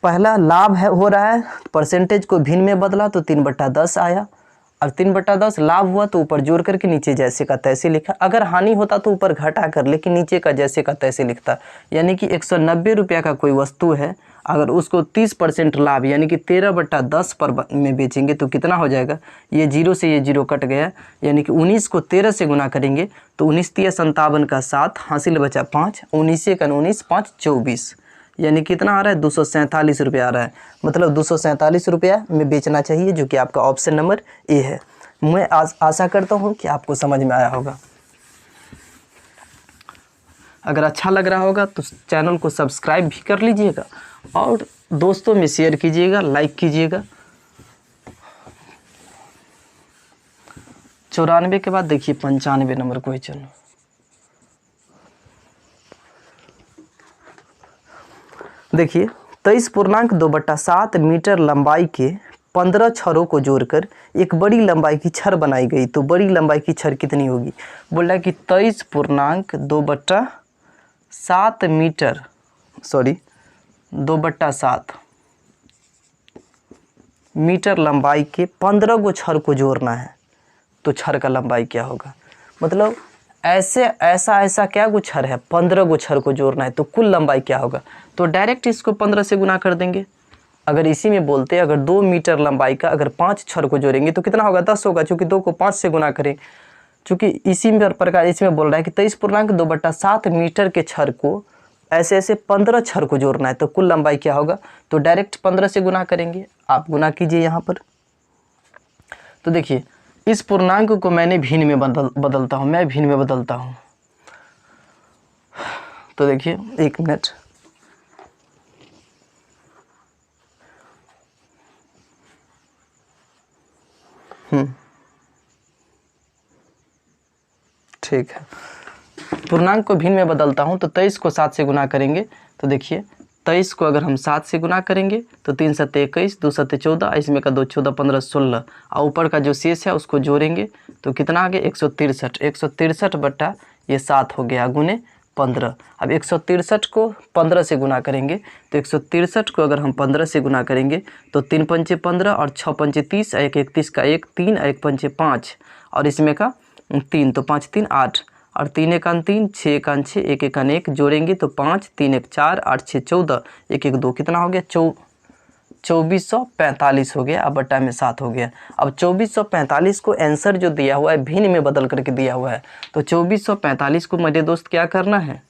पहला लाभ है हो रहा है, परसेंटेज को भिन्न में बदला तो 3/10 आया, और 3/10 लाभ हुआ तो ऊपर जोड़ करके नीचे जैसे का तैसे लिखा। अगर हानि होता तो ऊपर घटा कर, लेकिन नीचे का जैसे का तैसे लिखता। यानी कि 190 रुपया का कोई वस्तु है, अगर उसको 30% लाभ यानी कि 13/10 पर में बेचेंगे तो कितना हो जाएगा, ये 0 से ये 0 कट गया, यानी कि 19 को 13 से गुना करेंगे तो 19 तिया 57 का 7 हासिल बचा 5, 19 का 19 5 24, यानी कितना आ रहा है, 247 रुपया आ रहा है। मतलब 247 रुपया में बेचना चाहिए, जो कि आपका ऑप्शन नंबर ए है। मैं आशा करता हूँ कि आपको समझ में आया होगा। अगर अच्छा लग रहा होगा तो चैनल को सब्सक्राइब भी कर लीजिएगा और दोस्तों में शेयर कीजिएगा, लाइक कीजिएगा। 94 के बाद देखिए 95 नंबर क्वेश्चन। देखिए 23.2/7 मीटर लंबाई के 15 छड़ों को जोड़कर एक बड़ी लंबाई की छड़ बनाई गई, तो बड़ी लंबाई की छड़ कितनी होगी? बोल रहा है कि 23.2/7 मीटर 2/7 मीटर लंबाई के 15 गो छड़ को जोड़ना है, तो छड़ का लंबाई क्या होगा? मतलब ऐसा क्या गो छड़ है, 15 गो छड़ को जोड़ना है, तो कुल लंबाई क्या होगा? तो डायरेक्ट इसको 15 से गुना कर देंगे। अगर इसी में बोलते अगर 2 मीटर लंबाई का अगर 5 छड़ को जोड़ेंगे तो कितना होगा? 10 होगा, क्योंकि 2 को 5 से गुना करें। चूँकि इसी में प्रकार इसमें बोल रहा है कि 23.2/7 मीटर के छड़ को ऐसे 15 छड़ को जोड़ना है, तो कुल लंबाई क्या होगा? तो डायरेक्ट 15 से गुना करेंगे। आप गुना कीजिए यहाँ पर। तो देखिए इस पूर्णांक को मैंने भिन्न में बदलता हूँ, मैं भिन्न में बदलता हूँ। तो देखिए 1 मिनट। ठीक है, पूर्णांक को भिन्न में बदलता हूँ। तो 23 को 7 से गुना करेंगे, तो देखिए 23 को अगर हम 7 से गुना करेंगे तो 3 7 21, 2 7 14, इसमें का 2 14 15 16, और ऊपर का जो शेष है उसको जोड़ेंगे तो कितना आ गया? 163। 163 बटा ये 7 हो गया गुने 15। अब 163 को 15 से गुना करेंगे, तो 163 को अगर हम 15 से गुना करेंगे तो 3 पंचे 15 और 6 पंचे 30, 1 1 30 का 1 3, 1 पंचे 5 और इसमें का 3, तो 5 3 8 और 3 1 3, 6 1 6, 1 1 1 जोड़ेंगे तो 5 3 1 4, 8 6 14, 1 1 2, कितना हो गया? 2445 हो गया। अब बटा में 7 हो गया। अब 2445 को आंसर जो दिया हुआ है भिन्न में बदल करके दिया हुआ है, तो 2445 को मेरे दोस्त क्या करना है?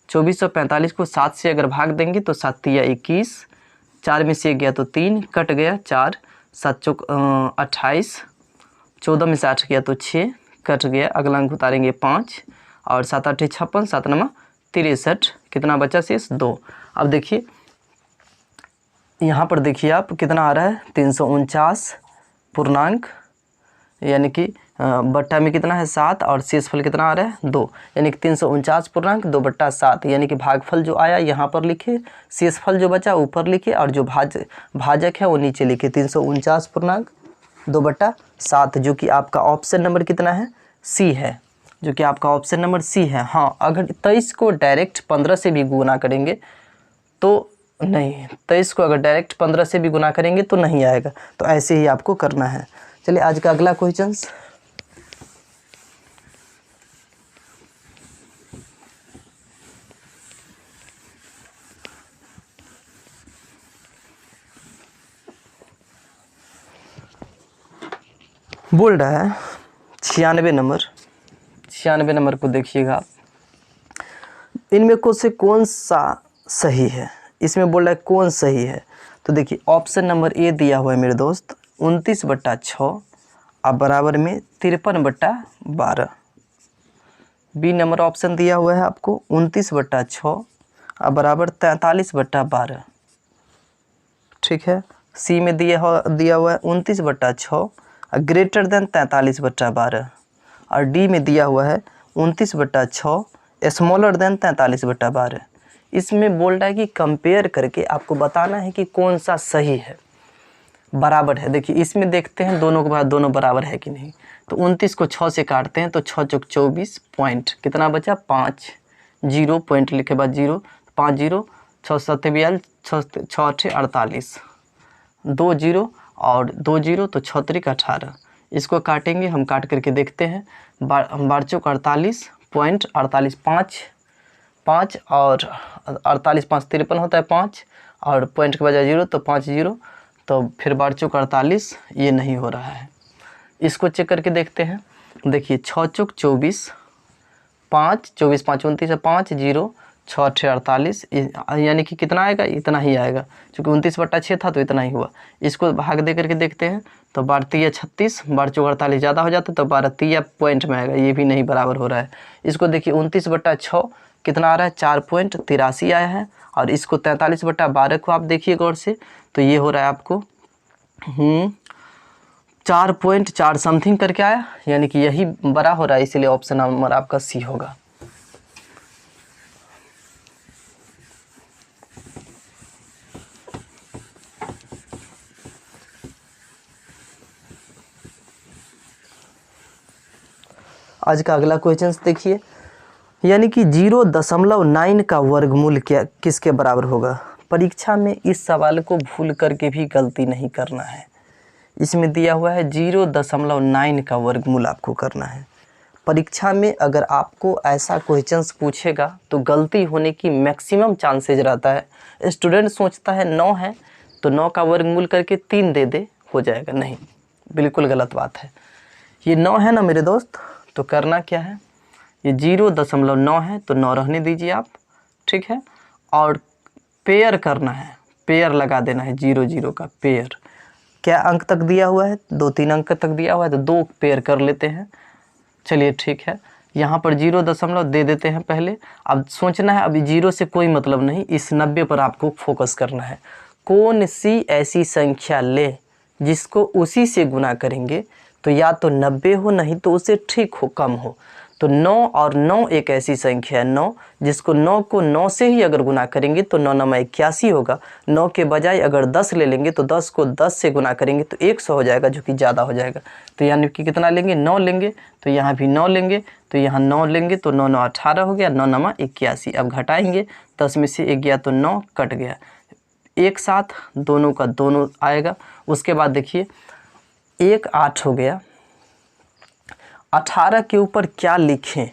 2445 को 7 से अगर भाग देंगे तो 7 या 21, 4 में से गया तो 3 कट गया, 4 7 चौक 28, 14 में से 8 गया तो 6 कट गया, अगला अंक उतारेंगे 5 और 7 8 56, 7 9 63, कितना बचा शेष? 2। अब देखिए यहाँ पर देखिए आप कितना आ रहा है? 349 पूर्णांक, यानी कि बट्टा में कितना है? 7 और शेषफल कितना आ रहा है? 2, यानी कि 349.2/7, यानी कि भागफल जो आया यहाँ पर लिखे, शेषफल जो बचा ऊपर लिखे और जो भाजक है वो नीचे लिखे। 349.2/7 जो कि आपका ऑप्शन नंबर कितना है? सी है, जो कि आपका ऑप्शन नंबर सी है। हाँ, अगर 23 को डायरेक्ट 15 से भी गुना करेंगे तो नहीं, 23 को अगर डायरेक्ट 15 से भी गुना करेंगे तो नहीं आएगा, तो ऐसे ही आपको करना है। चलिए आज का अगला क्वेश्चन। बोल रहा है 96 नंबर को देखिएगा आप। इनमें से कौन सा सही है? इसमें बोल रहा है कौन सही है, तो देखिए ऑप्शन नंबर ए दिया हुआ है मेरे दोस्त 29/6 अब बराबर में 53/12। बी नंबर ऑप्शन दिया हुआ है आपको 29/6 अब बराबर 43/12। ठीक है, सी में दिया हुआ है 29/6 ग्रेटर देन 43/12 और डी में दिया हुआ है 29/6 स्मॉलर देन 43/12। इसमें बोल रहा है कि कंपेयर करके आपको बताना है कि कौन सा सही है, बराबर है। देखिए इसमें देखते हैं दोनों के बाद दोनों बराबर है कि नहीं। तो 29 को 6 से काटते हैं तो 6 चौक 24 पॉइंट, कितना बचा? 5 0 पॉइंट लिखे बाद 0, 5 0, 6 7 42, 6 8 48, 2 0 और 2 0 तो 6 3 18। इसको काटेंगे, हम काट करके देखते हैं। 12 चौक 48 पॉइंट 48, 5 और 48 5 53 होता है 5 और पॉइंट के बजाय 0 तो 5 0, तो फिर 12 चौक 48 ये नहीं हो रहा है। इसको चेक करके देखते हैं। देखिए 6 चौक 24, 5 24 5 29 5 0 6 8 48, यानी कि कितना आएगा? इतना ही आएगा, क्योंकि 29/6 था तो इतना ही हुआ। इसको भाग दे करके देखते हैं तो 12 3 36, 12 चौक 48 ज़्यादा हो जाता है तो 12 3 पॉइंट में आएगा, ये भी नहीं बराबर हो रहा है। इसको देखिए 29/6 कितना आ रहा है? 4.83 आया है। और इसको 43/12 को आप देखिए गौर से, तो ये हो रहा है आपको 4.4 समथिंग करके आया, यानी कि यही बड़ा हो रहा है, इसलिए ऑप्शन नंबर आपका सी होगा। आज का अगला क्वेश्चन देखिए, यानी कि 0.9 का वर्गमूल क्या किसके बराबर होगा। परीक्षा में इस सवाल को भूल करके भी गलती नहीं करना है। इसमें दिया हुआ है 0.9 का वर्गमूल आपको करना है। परीक्षा में अगर आपको ऐसा क्वेश्चंस पूछेगा तो गलती होने की मैक्सिमम चांसेज रहता है। स्टूडेंट सोचता है 9 है तो 9 का वर्गमूल करके 3 दे दे हो जाएगा, नहीं, बिल्कुल गलत बात है। ये 9 है ना मेरे दोस्त, तो करना क्या है, ये 0.9 है तो 9 रहने दीजिए आप, ठीक है। और पेयर करना है, पेयर लगा देना है 0 0 का पेयर। क्या अंक तक दिया हुआ है, 2-3 अंक तक दिया हुआ है तो 2 पेयर कर लेते हैं। चलिए ठीक है, यहाँ पर 0 दे देते हैं पहले। अब सोचना है, अभी 0 से कोई मतलब नहीं, इस 90 पर आपको फोकस करना है। कौन सी ऐसी संख्या ले जिसको उसी से गुना करेंगे तो या तो 90 हो, नहीं तो उससे ठीक हो, कम हो। तो 9 और 9 एक ऐसी संख्या है 9, जिसको 9 को 9 से ही अगर गुना करेंगे तो 9 9 81 होगा। 9 के बजाय अगर 10 ले लेंगे तो 10 को 10 से गुना करेंगे तो 100 हो जाएगा, जो कि ज़्यादा हो जाएगा। तो यानी कि कितना लेंगे, 9 लेंगे, तो यहाँ भी 9 लेंगे, तो यहाँ 9 लेंगे तो 9 9 18 हो गया, 9 9 81। अब घटाएंगे, 10 में से 1 गया तो 9 कट गया, एक साथ दोनों का दोनों आएगा। उसके बाद देखिए 1 8 हो गया। 18 के ऊपर क्या लिखें,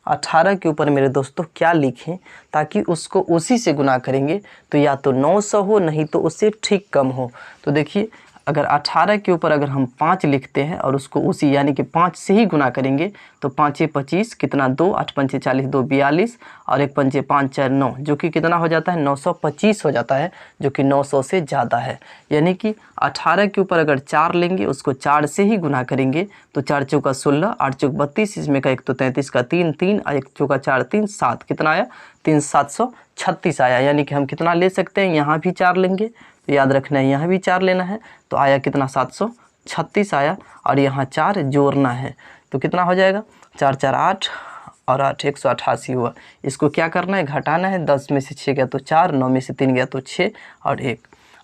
18 के ऊपर मेरे दोस्तों क्या लिखें ताकि उसको उसी से गुना करेंगे तो या तो 900 हो, नहीं तो उससे ठीक कम हो। तो देखिए अगर 18 के ऊपर अगर हम 5 लिखते हैं और उसको उसी यानी कि 5 से ही गुना करेंगे तो 5 25 कितना, 2 8 5 40 2 42 और 1 5 5 4 9, जो कि कितना हो जाता है 925 हो जाता है, जो कि 900 से ज़्यादा है। यानी कि 18 के ऊपर अगर 4 लेंगे, उसको 4 से ही गुना करेंगे तो 4 चौका 16, 8 चौक 32, इसमें का 1 तो 33 का 3 3 और 1 चौका 4 3 7, कितना आया 3 736 आया। यानी कि हम कितना ले सकते हैं, यहाँ भी 4 लेंगे तो याद रखना है, यहाँ भी 4 लेना है, तो आया कितना 736 आया। और यहाँ 4 जोड़ना है तो कितना हो जाएगा, 4 4 8 और 8 188 हुआ। इसको क्या करना है, घटाना है। 10 में से 6 गया तो 4, 9 में से 3 गया तो 6 और 1।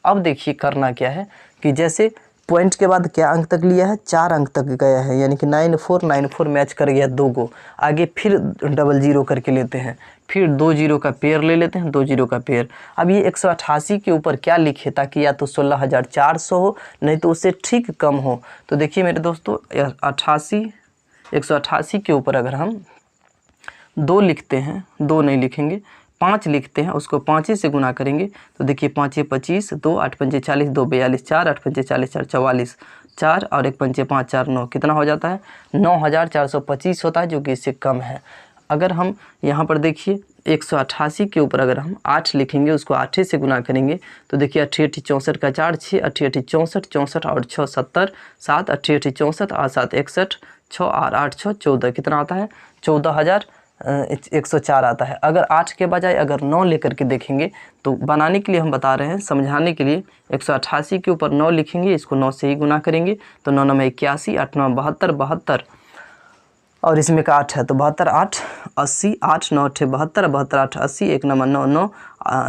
अब देखिए करना क्या है कि जैसे पॉइंट के बाद क्या अंक तक लिया है, 4 अंक तक गया है, यानी कि 9494 मैच कर गया 2 को। आगे फिर 00 करके लेते हैं, फिर 2 0 का पेयर ले लेते हैं, 2 0 का पेयर। अब ये 188 के ऊपर क्या लिखे ताकि या तो 16400 हो, नहीं तो उससे ठीक कम हो। तो देखिए मेरे दोस्तों 188 के ऊपर अगर हम 2 लिखते हैं, 2 नहीं लिखेंगे, 5 लिखते हैं, उसको 5 से गुना करेंगे तो देखिए 5 25 2 8 5 40 2 42 4 8 5 40 4 44 4 और 1 5 5 4 9, कितना हो जाता है 9425 होता है, जो कि इससे कम है। अगर हम यहाँ पर देखिए 188 के ऊपर अगर हम 8 लिखेंगे, उसको 8 से गुना करेंगे तो देखिए 88 64 का 4 6 88 64 64 और 6 70 7 88 64 और 7 61 6 और 8 6 14, कितना आता है 14104 आता है। अगर 8 के बजाय अगर 9 लेकर के देखेंगे तो बनाने के लिए हम बता रहे हैं, समझाने के लिए 188 के ऊपर 9 लिखेंगे, इसको 9 से ही गुना करेंगे तो 9 9 81 8 9 72 72 और इसमें का 8 है तो 72 8 80 8 9 8 72 72 8 80 1 9 9 9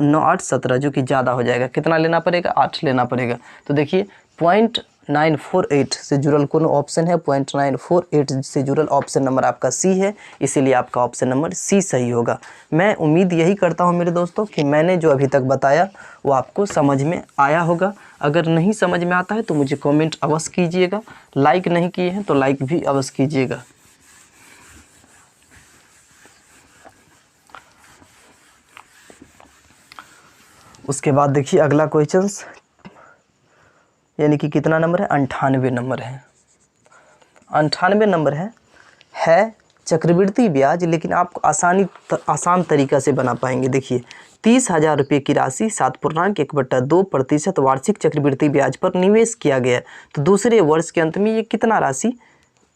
9 8 17, जो कि ज़्यादा हो जाएगा। कितना लेना पड़ेगा, 8 लेना पड़ेगा। तो देखिए 0.948 से जुड़ल कौन ऑप्शन है, 0.948 से जुड़ल ऑप्शन नंबर आपका सी है, इसीलिए आपका ऑप्शन नंबर सी सही होगा। मैं उम्मीद यही करता हूं मेरे दोस्तों कि मैंने जो अभी तक बताया वो आपको समझ में आया होगा। अगर नहीं समझ में आता है तो मुझे कमेंट अवश्य कीजिएगा, लाइक नहीं किए हैं तो लाइक भी अवश्य कीजिएगा। उसके बाद देखिए अगला क्वेश्चंस, यानी कि कितना नंबर है, 98 नंबर है। 98 नंबर है चक्रवृद्धि ब्याज, लेकिन आप आसान तरीका से बना पाएंगे। देखिए 30,000 रुपये की राशि 7.1/2% वार्षिक चक्रवृद्धि ब्याज पर निवेश किया गया, तो दूसरे वर्ष के अंत में ये कितना राशि,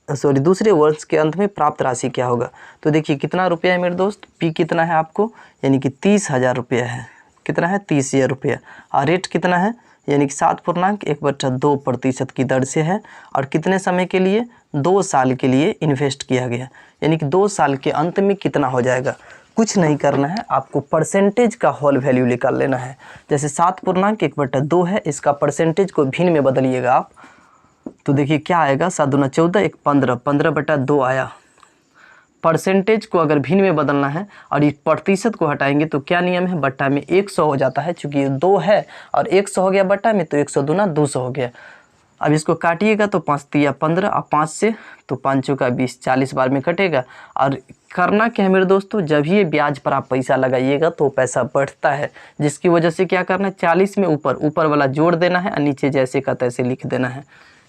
दूसरे वर्ष के अंत में प्राप्त राशि क्या होगा। तो देखिए कितना रुपया है मेरे दोस्त, पी कितना है आपको, यानी कि 30,000 रुपया है, कितना है 30,000 रुपया, और रेट कितना है, यानी कि 7.1/2% की दर से है। और कितने समय के लिए? 2 साल के लिए इन्वेस्ट किया गया। यानी कि 2 साल के अंत में कितना हो जाएगा? कुछ नहीं करना है, आपको परसेंटेज का होल वैल्यू निकाल लेना है। जैसे 7.1/2 है, इसका परसेंटेज को भिन्न में बदलिएगा आप, तो देखिए क्या आएगा। 7 दूना 14, 1 15, 15/2 आया। परसेंटेज को अगर भिन्न में बदलना है और इस प्रतिशत को हटाएंगे तो क्या नियम है? बट्टा में 100 हो जाता है, चूँकि ये 2 है और 100 हो गया बट्टा में, तो 100 दूना 200 हो गया। अब इसको काटिएगा तो 5 तिया 15 और 5 से तो 5 चौका 20, 40 बार में कटेगा। और करना क्या है मेरे दोस्तों, जब ये ब्याज पर आप पैसा लगाइएगा तो पैसा बढ़ता है, जिसकी वजह से क्या करना है, 40 में ऊपर वाला जोड़ देना है और नीचे जैसे का तैसे लिख देना है।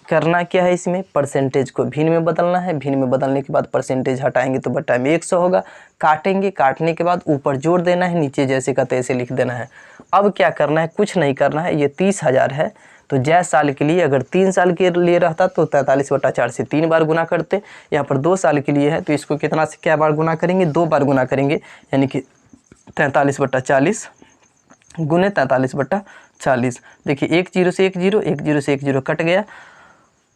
करना क्या है, इसमें परसेंटेज को भिन्न में बदलना है। भिन्न में बदलने के बाद परसेंटेज हटाएंगे तो बट्टा में 100 होगा। काटेंगे, काटने के बाद ऊपर जोड़ देना है, नीचे जैसे का तैसे लिख देना है। अब क्या करना है, कुछ नहीं करना है। ये 30,000 है, तो जय साल के लिए अगर 3 साल के लिए रहता तो 43/4 से 3 बार गुना करते। यहाँ पर 2 साल के लिए है तो इसको कितना से क्या बार गुना करेंगे? 2 बार गुना करेंगे, यानी कि 43/40 गुने 43/40। देखिए 1 0 से 1 0, 1 0 से 1 0 कट गया।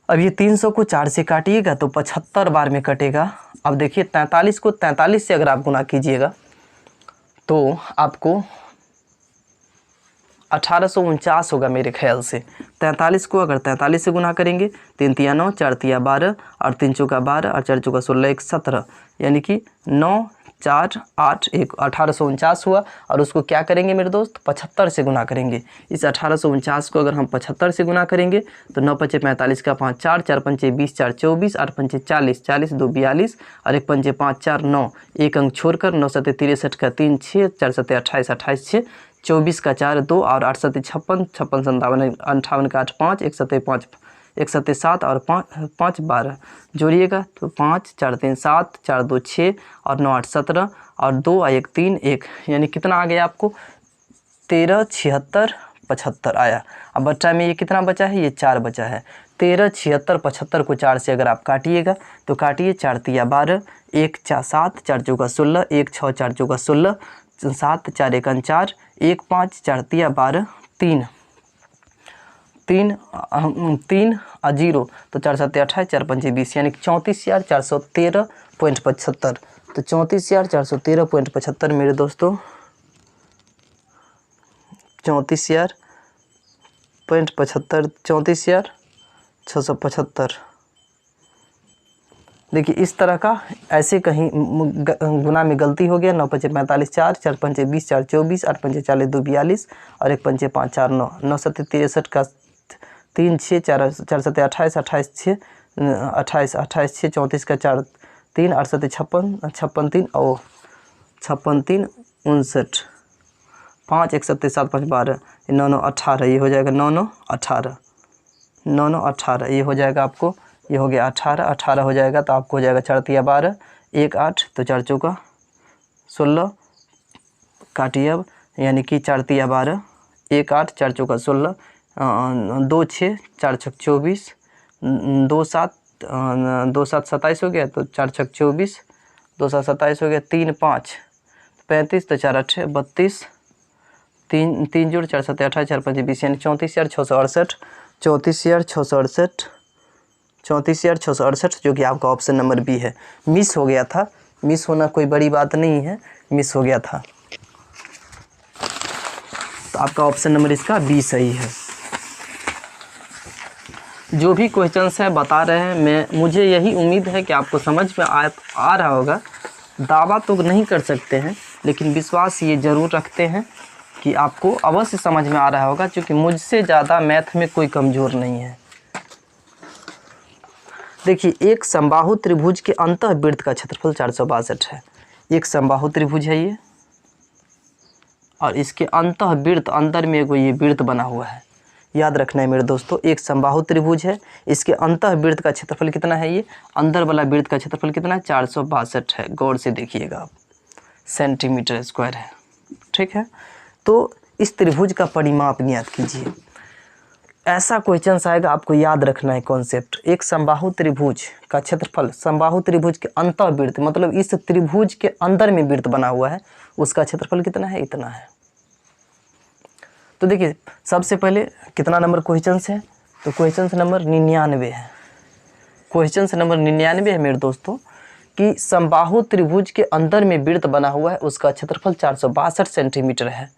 अब ये 300 को 4 से काटिएगा तो 75 बार में कटेगा। अब देखिए 43 को 43 से अगर आप गुना कीजिएगा तो आपको 1849 होगा मेरे ख्याल से। 43 को अगर 43 से गुना करेंगे, 3 तिया 9, 4 तिया 12 और 3 चौका 12 और 4 चौका 16, 1 17, यानी कि 9 4 8 1 1849 हुआ। और उसको क्या करेंगे मेरे दोस्त? 75 से गुना करेंगे। इस 1849 को अगर हम 75 से गुना करेंगे तो 9 5 45 का 5 4, 4 5 20, 4 24, 8 5 40, 40 2 42 और 1 5 5 4 9, एक अंक छोड़कर 9 7 63 का 3 6, 4 7 28, 28 6, 24 का 4 2 और 8 7 56, 56 57 58 का 8 5, 1 7 5, 1 7 7 और 5 12 जोड़िएगा तो 5 4 3 7, 4 2 6 और 9 8 17 और 2 और 1 3 1, यानी कितना आ गया आपको? 13 76 75 आया। अब बच्चा में ये कितना बचा है? ये 4 बचा है। 13 76 75 को 4 से अगर आप काटिएगा तो काटिए। 4 तिया 12, 1 4 7, 4 चौका 16, 1 6 4 चौका 16, 7 4 1 4, 1 5 4 तिया 12, 3 और 0 तो 4 7 28, 4 5 20, यानी 34,413.75। तो 34,413.75 मेरे दोस्तों, 34,075, 34,675। देखिए इस तरह का, ऐसे कहीं गुना में गलती हो गया। 9 5 45 4, 4 5 20, 4 24, 8 5 40 2 42 और 1 5 5 4 9, 9 7 63 का 3 6, 4 7 28, 28 6 28, 28 6 34 का 4 3, 8 7 56, 56 3 और 56 3 59, 5 1 7 7 5 12, 9 9 18, ये हो जाएगा 9 9 18, 9 9 18, ये हो जाएगा आपको। ये हो गया 18, 18 हो जाएगा तो आपको हो जाएगा 4 तिया 12, 1 8 तो 4 चौका 16 काटिए अब, यानी कि 4 तिया 12, 1 8 4 चौका 16, 2 6 4 6 24, 2 7 2 7 27 हो गया तो 4 6 24, 2 7 27 हो गया, 3 5 35 तो 4 8 32, 3 जोड़ 4 7 28, 4 5 20, यानी 34,668, 34,668, 34,668, जो कि आपका ऑप्शन नंबर बी है। मिस हो गया था, मिस होना कोई बड़ी बात नहीं है, मिस हो गया था, तो आपका ऑप्शन नंबर इसका बी सही है। जो भी क्वेश्चंस हैं बता रहे हैं, मुझे यही उम्मीद है कि आपको समझ में आ रहा होगा। दावा तो नहीं कर सकते हैं, लेकिन विश्वास ये ज़रूर रखते हैं कि आपको अवश्य समझ में आ रहा होगा, क्योंकि मुझसे ज़्यादा मैथ में कोई कमज़ोर नहीं है। देखिए एक समबाहु त्रिभुज के अंतःवृत्त का क्षेत्रफल 462 है। एक समबाहु त्रिभुज है ये, और इसके अंतःवृत्त, अंदर में ये वृत्त बना हुआ है। याद रखना है मेरे दोस्तों, एक समबाहु त्रिभुज है, इसके अंतःवृत्त का क्षेत्रफल कितना है? ये अंदर वाला वृत्त का क्षेत्रफल कितना है? 462 है। गौर से देखिएगा आप, सेंटीमीटर स्क्वायर है, ठीक है। तो इस त्रिभुज का परिमाप ज्ञात कीजिए। ऐसा क्वेश्चन आएगा, आपको याद रखना है कॉन्सेप्ट। एक समबाहु त्रिभुज का क्षेत्रफल, समबाहु त्रिभुज के अंतःवृत्त मतलब इस त्रिभुज के अंदर में वृत्त बना हुआ है, उसका क्षेत्रफल कितना है? इतना है। तो देखिए सबसे पहले कितना नंबर क्वेश्चन है, तो क्वेश्चन नंबर 99 है। क्वेश्चन नंबर 99 है मेरे दोस्तों कि समबाहु त्रिभुज के अंदर में वृत्त बना हुआ है, उसका क्षेत्रफल 462 सेंटीमीटर है।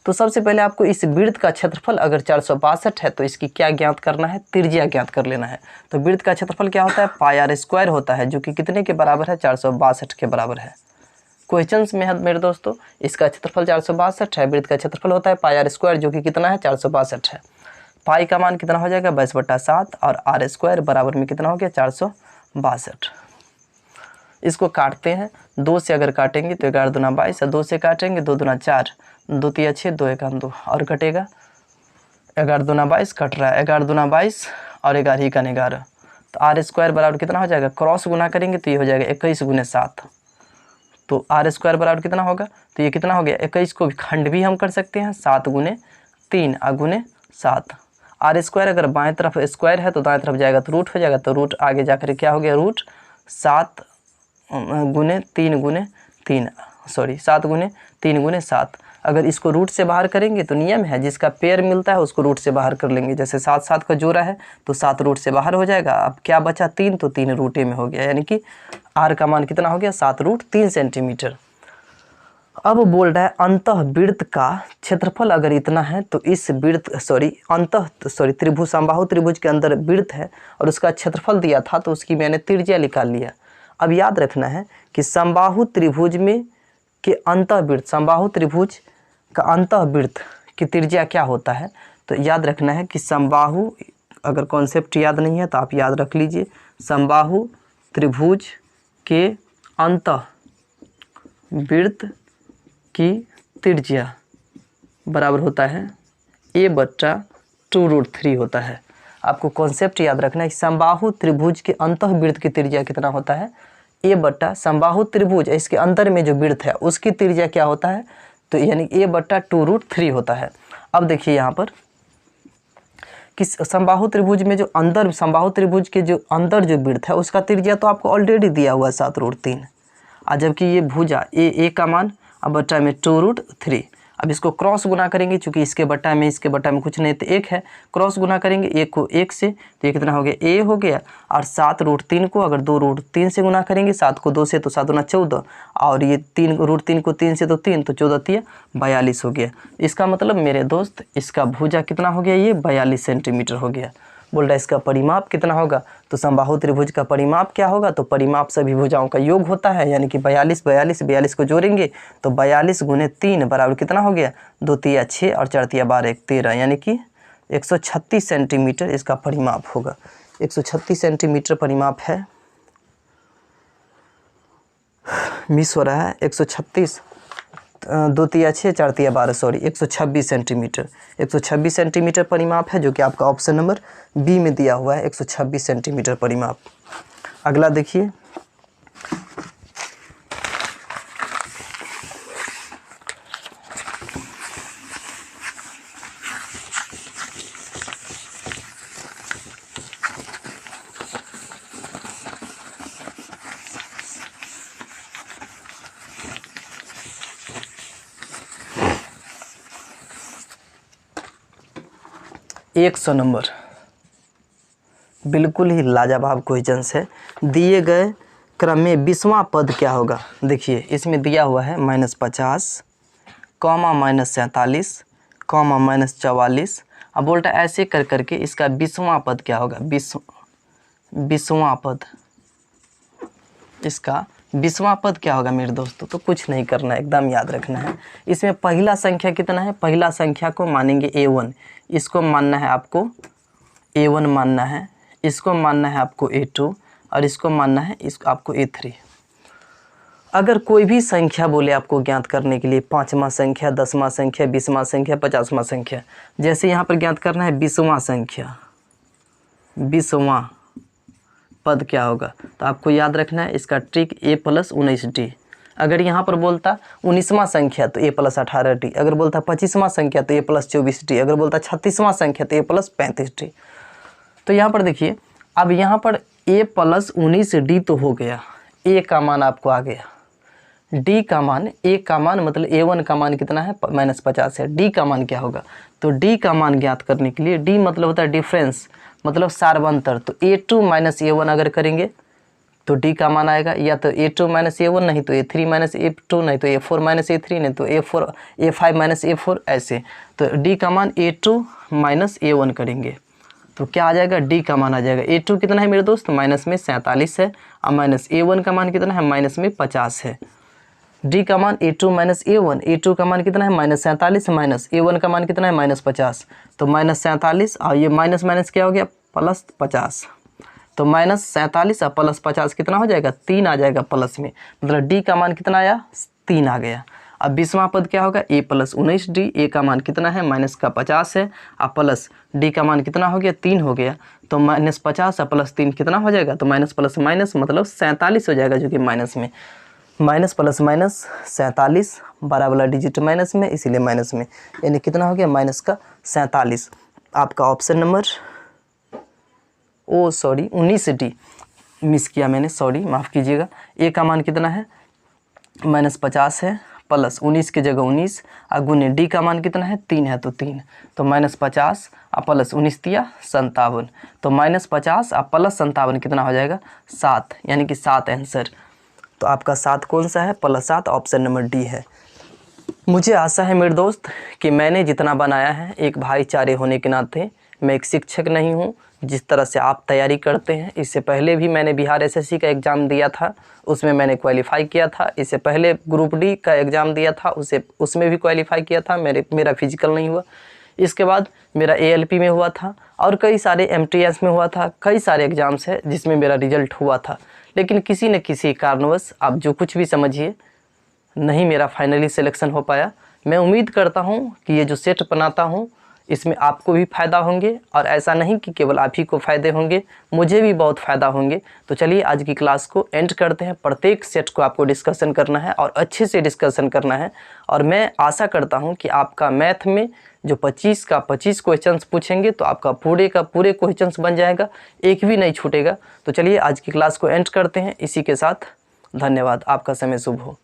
तो सबसे पहले आपको इस वृत्त का क्षेत्रफल अगर 462 है तो इसकी क्या ज्ञात करना है, त्रिज्या ज्ञात कर लेना है। तो वृत्त का क्षेत्रफल क्या होता है, पाई आर स्क्वायर होता है, जो कि कितने के बराबर है, 462 के बराबर है। क्वेश्चंस में है मेरे दोस्तों, इसका क्षेत्रफल 462 है, वृत्त का क्षेत्रफल होता है पाई आर स्क्वायर, जो कि कितना है, 462 है। पाई का मान कितना हो जाएगा, 22/7, और आर स्क्वायर बराबर में कितना हो गया, 462। इसको काटते हैं, 2 से अगर काटेंगे तो 11 दूना 22, 2 से काटेंगे 2 दूना 4, 2 तिया 6, 2 1 2, और कटेगा 11 दूना 22 कट रहा है, 11 दूना 22 और 11 ही का 11, तो आर स्क्वायर बराबर कितना हो जाएगा, क्रॉस गुना करेंगे तो ये हो जाएगा 21 × 7। तो आर स्क्वायर बराबर कितना होगा, तो ये कितना हो गया, 21 को खंड भी हम कर सकते हैं, 7 × 3 × 7। आर स्क्वायर अगर बाएं तरफ स्क्वायर है तो दाएं तरफ जाएगा तो रूट हो जाएगा, तो रूट आगे जाकर क्या हो गया, रूट 7 × 3 × 7। अगर इसको रूट से बाहर करेंगे तो नियम है, जिसका पेयर मिलता है उसको रूट से बाहर कर लेंगे। जैसे 7 7 का जोड़ा है तो 7 रूट से बाहर हो जाएगा। अब क्या बचा, 3, तो 3 रूट में हो गया, यानी कि आर का मान कितना हो गया, 7√3 सेंटीमीटर। अब बोल रहा है अंतः वृत्त का क्षेत्रफल अगर इतना है तो इस वृत्त त्रिभुज समबाहु त्रिभुज के अंदर वृत्त है और उसका क्षेत्रफल दिया था, तो उसकी मैंने त्रिज्या निकाल लिया। अब याद रखना है कि समबाहु त्रिभुज में के अंतःवृत्त, समबाहु त्रिभुज का अंतःवृत्त की त्रिज्या क्या होता है, तो याद रखना है कि समबाहु, अगर कॉन्सेप्ट याद नहीं है तो आप याद रख लीजिए, समबाहु त्रिभुज के अंतःवृत्त की त्रिज्या बराबर होता है a/2√3 होता है। आपको कॉन्सेप्ट याद रखना है कि समबाहु त्रिभुज के अंतःवृत्त की त्रिज्या कितना होता है, समबाहु त्रिभुज इसके अंदर में जो वृत्त है उसकी त्रिज्या क्या होता है, तो यानी a/2√3 होता है। अब देखिए यहाँ पर कि समबाहु त्रिभुज में जो अंदर, समबाहु त्रिभुज के जो अंदर जो वृत्त है उसका त्रिज्या तो आपको ऑलरेडी दिया हुआ है 7√3, और जबकि ये भुजा ए का मान अब बट्टा में 2√3। अब इसको क्रॉस गुना करेंगे, चूँकि इसके बट्टा में कुछ नहीं तो 1 है, क्रॉस गुना करेंगे 1 को 1 से, तो ये कितना हो गया, a हो गया, और 7√3 को अगर 2√3 से गुना करेंगे, 7 को 2 से तो 7 दूना 14, और ये 3√3 को 3 से तो 3, तो 14 तिया 42 हो गया। इसका मतलब मेरे दोस्त इसका भुजा कितना हो गया, ये 42 सेंटीमीटर हो गया। बोल रहा है इसका परिमाप कितना होगा, तो समबाहु त्रिभुज का परिमाप क्या होगा, तो परिमाप सभी भुजाओं का योग होता है, यानी कि 42 को जोड़ेंगे तो 42 × 3 बराबर कितना हो गया, 2 तिया 6 और 4 तिया 12 1 13, यानी कि 136 सेंटीमीटर इसका परिमाप होगा। 136 सेंटीमीटर परिमाप है, मिस हो रहा है, 136, 2 तिया 6 4 तिया 12, सॉरी 126 सेंटीमीटर। 126 सेंटीमीटर परिमाप है, जो कि आपका ऑप्शन नंबर बी में दिया हुआ है, 126 सेंटीमीटर परिमाप। अगला देखिए, एक 100 नंबर, बिल्कुल ही लाजवाब क्वेश्चन है। दिए गए क्रम में 20वां पद क्या होगा, देखिए इसमें दिया हुआ है -50, -47, -44। अब बोलता है ऐसे कर करके इसका 20वां पद क्या होगा, 20वां पद, इसका 20वां पद क्या होगा मेरे दोस्तों, तो कुछ नहीं करना है, एकदम याद रखना है। इसमें पहला संख्या कितना है, पहला संख्या को मानेंगे a1, इसको मानना है आपको a1 मानना है, इसको मानना है आपको a2, और इसको मानना है आपको a3। अगर कोई भी संख्या बोले आपको ज्ञात करने के लिए, 5वां संख्या, 10वां संख्या, 20वां संख्या, 50वां संख्या, जैसे यहाँ पर ज्ञात करना है 20वां संख्या, 20वां पद क्या होगा, तो आपको याद रखना है इसका ट्रिक a+19d। अगर यहाँ पर बोलता 19वां संख्या तो a+18d, अगर बोलता 25वां संख्या तो a+24d, अगर बोलता 36वां संख्या तो a+35d। तो यहाँ पर देखिए, अब यहाँ पर a+19d तो हो गया, a का मान आपको आ गया, डी का मान, ए का मान मतलब A1 का मान कितना है -50 है। डी का मान क्या होगा, तो डी का मान ज्ञात करने के लिए, डी मतलब होता है डिफरेंस, मतलब सार्वंतर। तो A2 - A1 अगर करेंगे तो डी का मान आएगा या तो A2 - A1 नहीं तो A3 - A2 नहीं तो A4 - A3 नहीं तो A5 - A4 ऐसे। तो डी का मान A2 - A1 करेंगे तो क्या आ जाएगा, डी का मान आ जाएगा। A2 कितना है मेरे दोस्त, माइनस में 47 है और माइनस A1 का मान कितना है, माइनस में 50 है। डी का मान A2 - A1, A2 का मान कितना है -47 माइनस A1 का मान कितना है -50, तो -47 और ये माइनस माइनस क्या हो गया +50, तो -47 और +50 कितना हो जाएगा, 3 आ जाएगा प्लस में, मतलब डी का मान कितना आया, 3 आ गया। अब 20वां पद क्या होगा, A + 19D, ए का मान कितना है -50 है और प्लस डी का मान कितना हो गया, 3 हो गया, तो -50 और +3 कितना हो जाएगा, तो माइनस प्लस माइनस मतलब 47 हो जाएगा, जो कि माइनस में माइनस प्लस माइनस 47, बड़ा वाला डिजिट माइनस में इसीलिए माइनस में, यानी कितना हो गया -47। आपका ऑप्शन नंबर 19D मिस किया मैंने, सॉरी माफ़ कीजिएगा। ए का मान कितना है -50 है, प्लस 19 की जगह 19 और गुने डी का मान कितना है 3 है तो 3, तो -50 और प्लस 19 दिया 57, तो -50 और प्लस 57 कितना हो जाएगा 7, यानी कि 7 आंसर। तो आपका 7 कौन सा है, +7, ऑप्शन नंबर डी है। मुझे आशा है मेरे दोस्त कि मैंने जितना बनाया है, एक भाईचारे होने के नाते, मैं एक शिक्षक नहीं हूँ, जिस तरह से आप तैयारी करते हैं, इससे पहले भी मैंने बिहार एसएससी का एग्ज़ाम दिया था, उसमें मैंने क्वालिफ़ाई किया था। इससे पहले ग्रुप डी का एग्ज़ाम दिया था, उसमें भी क्वालिफ़ाई किया था, मेरा फिजिकल नहीं हुआ। इसके बाद मेरा ALP में हुआ था और कई सारे MTS में हुआ था, कई सारे एग्ज़ाम्स है जिसमें मेरा रिजल्ट हुआ था, लेकिन किसी न किसी कारणवश, आप जो कुछ भी समझिए, नहीं मेरा फाइनली सिलेक्शन हो पाया। मैं उम्मीद करता हूँ कि ये जो सेट बनाता हूँ इसमें आपको भी फ़ायदा होंगे, और ऐसा नहीं कि केवल आप ही को फ़ायदे होंगे, मुझे भी बहुत फ़ायदा होंगे। तो चलिए आज की क्लास को एंड करते हैं। प्रत्येक सेट को आपको डिस्कशन करना है और अच्छे से डिस्कशन करना है, और मैं आशा करता हूँ कि आपका मैथ में जो 25 का 25 क्वेश्चंस पूछेंगे तो आपका पूरे का पूरे क्वेश्चंस बन जाएगा, एक भी नहीं छूटेगा। तो चलिए आज की क्लास को एंड करते हैं इसी के साथ। धन्यवाद, आपका समय शुभ हो।